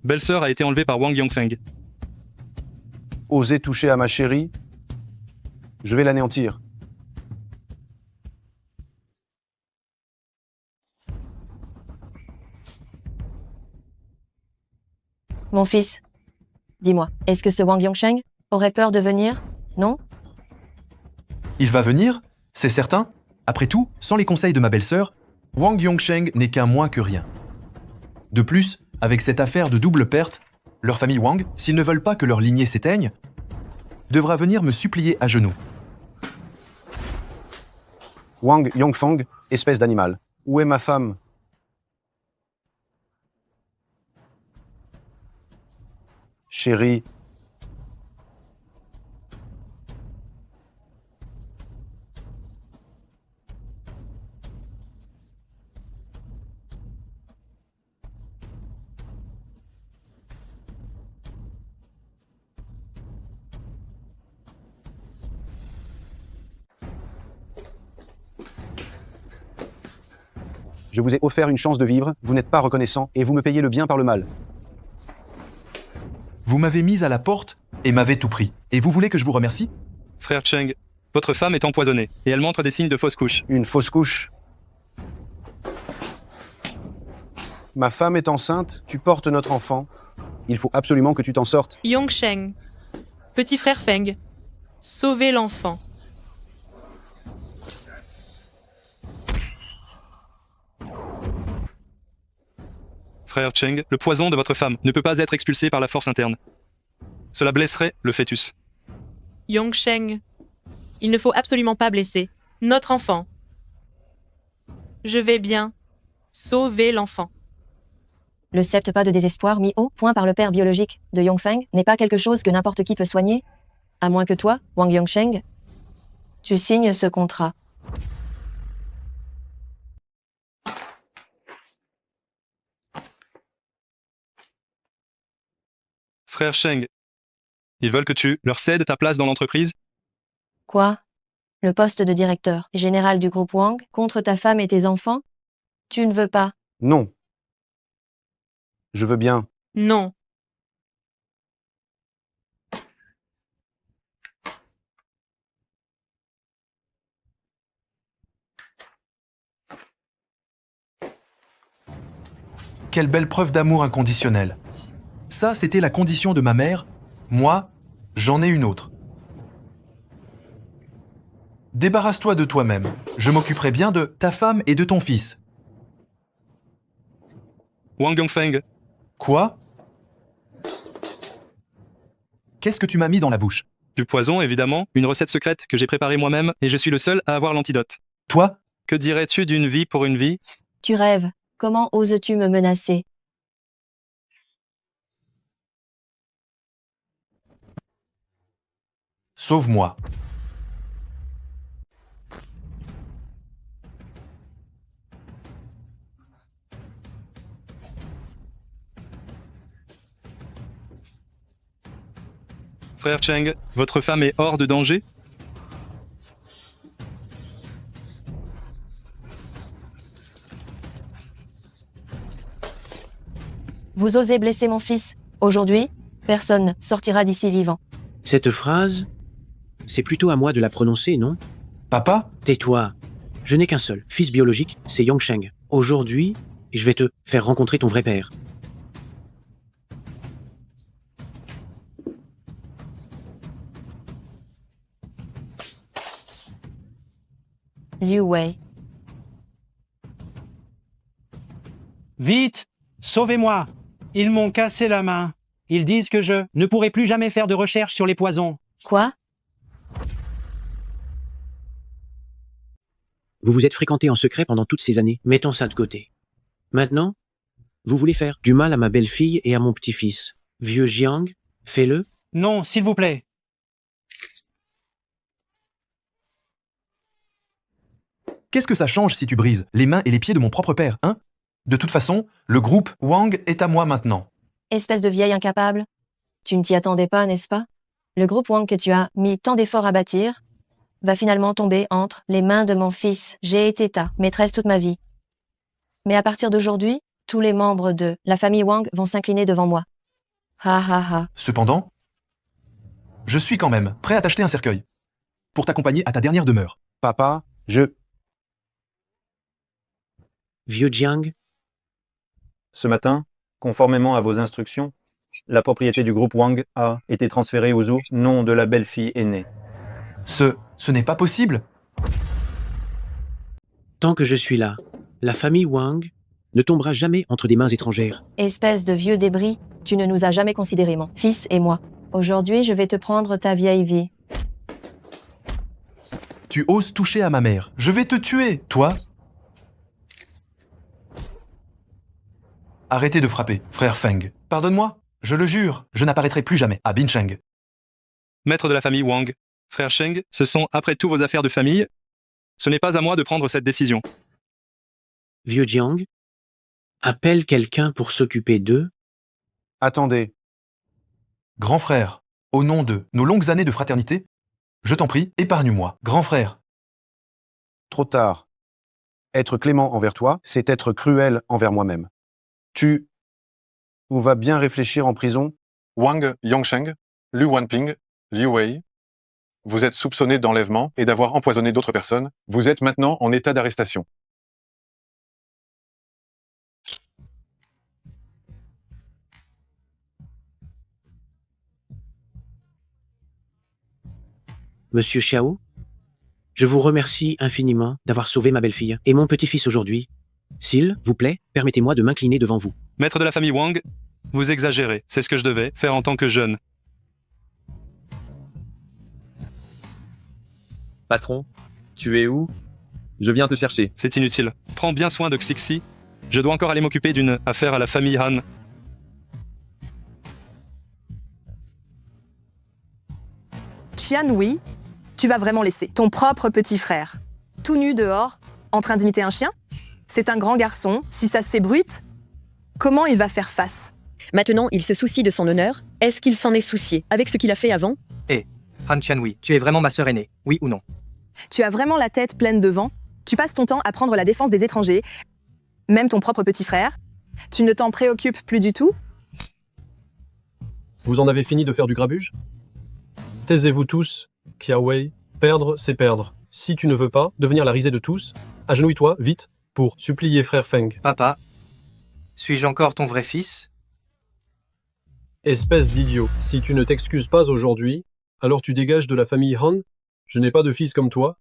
Belle-sœur a été enlevée par Wang Yongfeng. Oser toucher à ma chérie? Je vais l'anéantir. Mon fils, dis-moi, est-ce que ce Wang Yongsheng aurait peur de venir? Non? Il va venir, c'est certain. Après tout, sans les conseils de ma belle-sœur, Wang Yongsheng n'est qu'un moins que rien. De plus, avec cette affaire de double perte, leur famille Wang, s'ils ne veulent pas que leur lignée s'éteigne, devra venir me supplier à genoux. Wang Yongfeng, espèce d'animal. Où est ma femme? Chérie. Je vous ai offert une chance de vivre, vous n'êtes pas reconnaissant, et vous me payez le bien par le mal. Vous m'avez mise à la porte et m'avez tout pris. Et vous voulez que je vous remercie? Frère Cheng, votre femme est empoisonnée, et elle montre des signes de fausse couche. Une fausse couche? Ma femme est enceinte, tu portes notre enfant. Il faut absolument que tu t'en sortes. Yongsheng, petit frère Feng, sauvez l'enfant. Frère Cheng, le poison de votre femme ne peut pas être expulsé par la force interne. Cela blesserait le fœtus. Yongsheng, Il ne faut absolument pas blesser notre enfant. Je vais bien sauver l'enfant. Le sept pas de désespoir mis au point par le père biologique de Yongfeng n'est pas quelque chose que n'importe qui peut soigner, à moins que toi, Wang Yongsheng, tu signes ce contrat. Frère Sheng, ils veulent que tu leur cèdes ta place dans l'entreprise? Quoi? Le poste de directeur général du groupe Wang contre ta femme et tes enfants? Tu ne veux pas? Non. Je veux bien. Non. Quelle belle preuve d'amour inconditionnel. Ça, c'était la condition de ma mère. Moi, j'en ai une autre. Débarrasse-toi de toi-même. Je m'occuperai bien de ta femme et de ton fils. Wang Yongfeng. Quoi? Qu'est-ce que tu m'as mis dans la bouche? Du poison, évidemment, une recette secrète que j'ai préparée moi-même et je suis le seul à avoir l'antidote. Toi? Que dirais-tu d'une vie pour une vie? Tu rêves. Comment oses-tu me menacer? Sauve-moi. Frère Cheng, votre femme est hors de danger? Vous osez blesser mon fils. Aujourd'hui, personne sortira d'ici vivant. Cette phrase, c'est plutôt à moi de la prononcer, non? Papa? Tais-toi. Je n'ai qu'un seul fils biologique, c'est Yongsheng. Aujourd'hui, je vais te faire rencontrer ton vrai père. Liu Wei. Vite! Sauvez-moi! Ils m'ont cassé la main. Ils disent que je ne pourrai plus jamais faire de recherche sur les poisons. Quoi? Vous vous êtes fréquentés en secret pendant toutes ces années. Mettons ça de côté. Maintenant, vous voulez faire du mal à ma belle-fille et à mon petit-fils. Vieux Jiang, fais-le. Non, s'il vous plaît. Qu'est-ce que ça change si tu brises les mains et les pieds de mon propre père, hein? De toute façon, le groupe Wang est à moi maintenant. Espèce de vieille incapable. Tu ne t'y attendais pas, n'est-ce pas? Le groupe Wang que tu as mis tant d'efforts à bâtir va finalement tomber entre les mains de mon fils. J'ai été ta maîtresse toute ma vie. Mais à partir d'aujourd'hui, tous les membres de la famille Wang vont s'incliner devant moi. Ha ha ha. Cependant, je suis quand même prêt à t'acheter un cercueil pour t'accompagner à ta dernière demeure. Papa, Vieux Jiang, Ce matin, conformément à vos instructions, la propriété du groupe Wang a été transférée au nom de la belle-fille aînée. Ce n'est pas possible. tant que je suis là, la famille Wang ne tombera jamais entre des mains étrangères. Espèce de vieux débris, tu ne nous as jamais considérés, mon fils et moi. Aujourd'hui, je vais te prendre ta vieille vie. Tu oses toucher à ma mère. Je vais te tuer, toi. Arrêtez de frapper, frère Feng. Pardonne-moi, je le jure, je n'apparaîtrai plus jamais à Bincheng. Maître de la famille Wang, frère Sheng, ce sont après tout vos affaires de famille. Ce n'est pas à moi de prendre cette décision. Vieux Jiang, appelle quelqu'un pour s'occuper d'eux. Attendez. Grand frère, au nom de nos longues années de fraternité, je t'en prie, épargne-moi, grand frère. Trop tard. Être clément envers toi, c'est être cruel envers moi-même. On va bien réfléchir en prison. Wang Yongsheng, Lu Wanping, Liu Wei. Vous êtes soupçonné d'enlèvement et d'avoir empoisonné d'autres personnes. Vous êtes maintenant en état d'arrestation. Monsieur Xiao, je vous remercie infiniment d'avoir sauvé ma belle-fille et mon petit-fils aujourd'hui. S'il vous plaît, permettez-moi de m'incliner devant vous. Maître de la famille Wang, vous exagérez. C'est ce que je devais faire en tant que jeune. Patron, tu es où? Je viens te chercher. C'est inutile. Prends bien soin de Xixi. Je dois encore aller m'occuper d'une affaire à la famille Han. Qianhui, tu vas vraiment laisser ton propre petit frère, tout nu dehors, en train d'imiter un chien? C'est un grand garçon, si ça s'ébruite, comment il va faire face? Maintenant, il se soucie de son honneur. Est-ce qu'il s'en est soucié avec ce qu'il a fait avant? Hé, Han Qianhui, tu es vraiment ma sœur aînée, oui ou non? Tu as vraiment la tête pleine de vent? Tu passes ton temps à prendre la défense des étrangers, même ton propre petit frère? Tu ne t'en préoccupes plus du tout? Vous en avez fini de faire du grabuge? Taisez-vous tous, Qiawei. Perdre, c'est perdre. Si tu ne veux pas devenir la risée de tous, agenouille-toi, vite, pour supplier frère Feng. Papa, suis-je encore ton vrai fils? Espèce d'idiot. Si tu ne t'excuses pas aujourd'hui, alors tu dégages de la famille Han. Je n'ai pas de fils comme toi.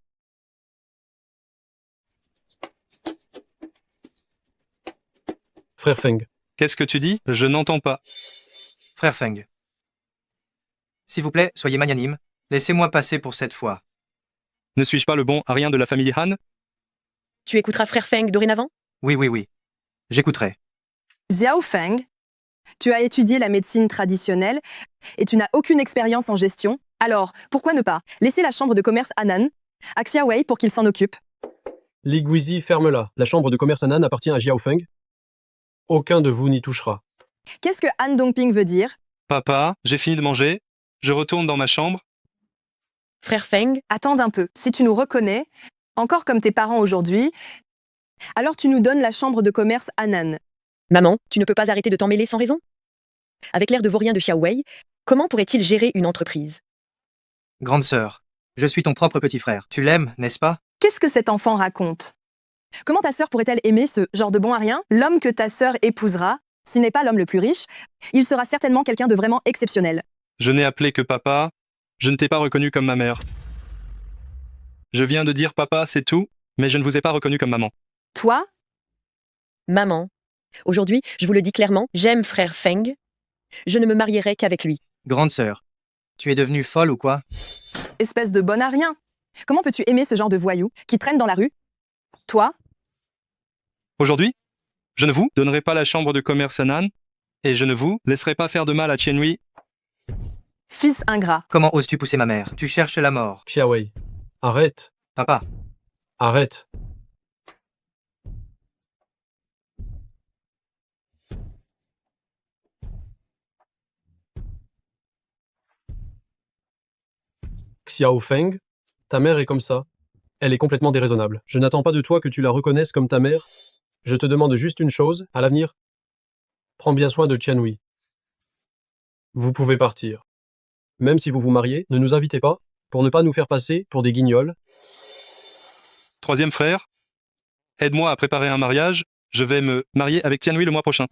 Frère Feng. Qu'est-ce que tu dis? Je n'entends pas. Frère Feng. S'il vous plaît, soyez magnanime. Laissez-moi passer pour cette fois. Ne suis-je pas le bon à rien de la famille Han? Tu écouteras frère Feng dorénavant? Oui. J'écouterai. Xiao Feng, tu as étudié la médecine traditionnelle et tu n'as aucune expérience en gestion. Alors, pourquoi ne pas laisser la chambre de commerce Anan à Xiaowei pour qu'il s'en occupe? Li Guizi, ferme-la. La chambre de commerce Anan appartient à Xiao Feng. Aucun de vous n'y touchera. Qu'est-ce que Han Dongping veut dire? Papa, j'ai fini de manger. Je retourne dans ma chambre. Frère Feng, attends un peu. Si tu nous reconnais, encore comme tes parents aujourd'hui, alors tu nous donnes la chambre de commerce Anan. Maman, tu ne peux pas arrêter de t'en mêler sans raison? Avec l'air de vaurien de Xiaowei, comment pourrait-il gérer une entreprise? Grande sœur, je suis ton propre petit frère. Tu l'aimes, n'est-ce pas? Qu'est-ce que cet enfant raconte? Comment ta sœur pourrait-elle aimer ce genre de bon à rien? L'homme que ta sœur épousera, s'il n'est pas l'homme le plus riche, il sera certainement quelqu'un de vraiment exceptionnel. Je n'ai appelé que papa. Je ne t'ai pas reconnu comme ma mère. Je viens de dire papa, c'est tout, mais je ne vous ai pas reconnu comme maman. Toi? Maman, aujourd'hui, je vous le dis clairement, j'aime frère Feng. Je ne me marierai qu'avec lui. Grande sœur, tu es devenue folle ou quoi? Espèce de bon à rien. Comment peux-tu aimer ce genre de voyou qui traîne dans la rue? Toi? Aujourd'hui, je ne vous donnerai pas la chambre de commerce Anan et je ne vous laisserai pas faire de mal à Qianhui. Fils ingrat. Comment oses-tu pousser ma mère? Tu cherches la mort. Xiaowei. Arrête. Papa. Arrête. Xiao Feng, ta mère est comme ça. Elle est complètement déraisonnable. Je n'attends pas de toi que tu la reconnaisses comme ta mère. Je te demande juste une chose, à l'avenir. Prends bien soin de Qianhui. Vous pouvez partir. Même si vous vous mariez, ne nous invitez pas, pour ne pas nous faire passer pour des guignols. Troisième frère, aide-moi à préparer un mariage. Je vais me marier avec Qianhui le mois prochain.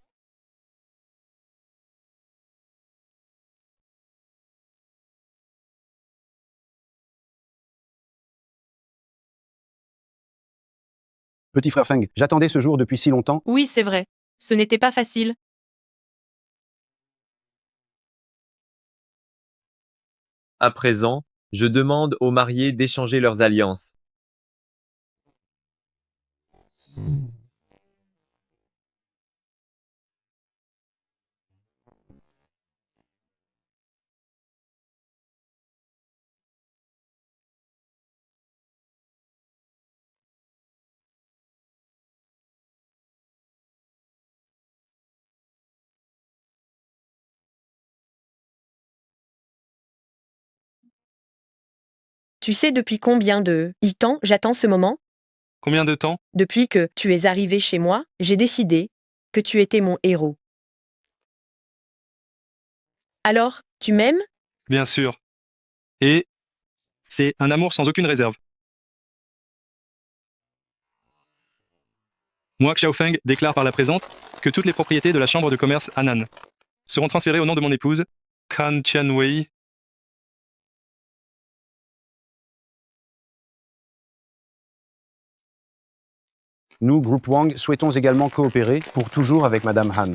Petit frère Feng, j'attendais ce jour depuis si longtemps. Oui, c'est vrai. Ce n'était pas facile. À présent, je demande aux mariés d'échanger leurs alliances. Tu sais depuis combien de temps j'attends ce moment? Combien de temps? Depuis que tu es arrivé chez moi, j'ai décidé que tu étais mon héros. Alors, tu m'aimes? Bien sûr. Et c'est un amour sans aucune réserve. Moi, Xiao Feng, déclare par la présente que toutes les propriétés de la chambre de commerce Anan seront transférées au nom de mon épouse, Han Qianhui. Nous, groupe Wang, souhaitons également coopérer pour toujours avec Madame Han.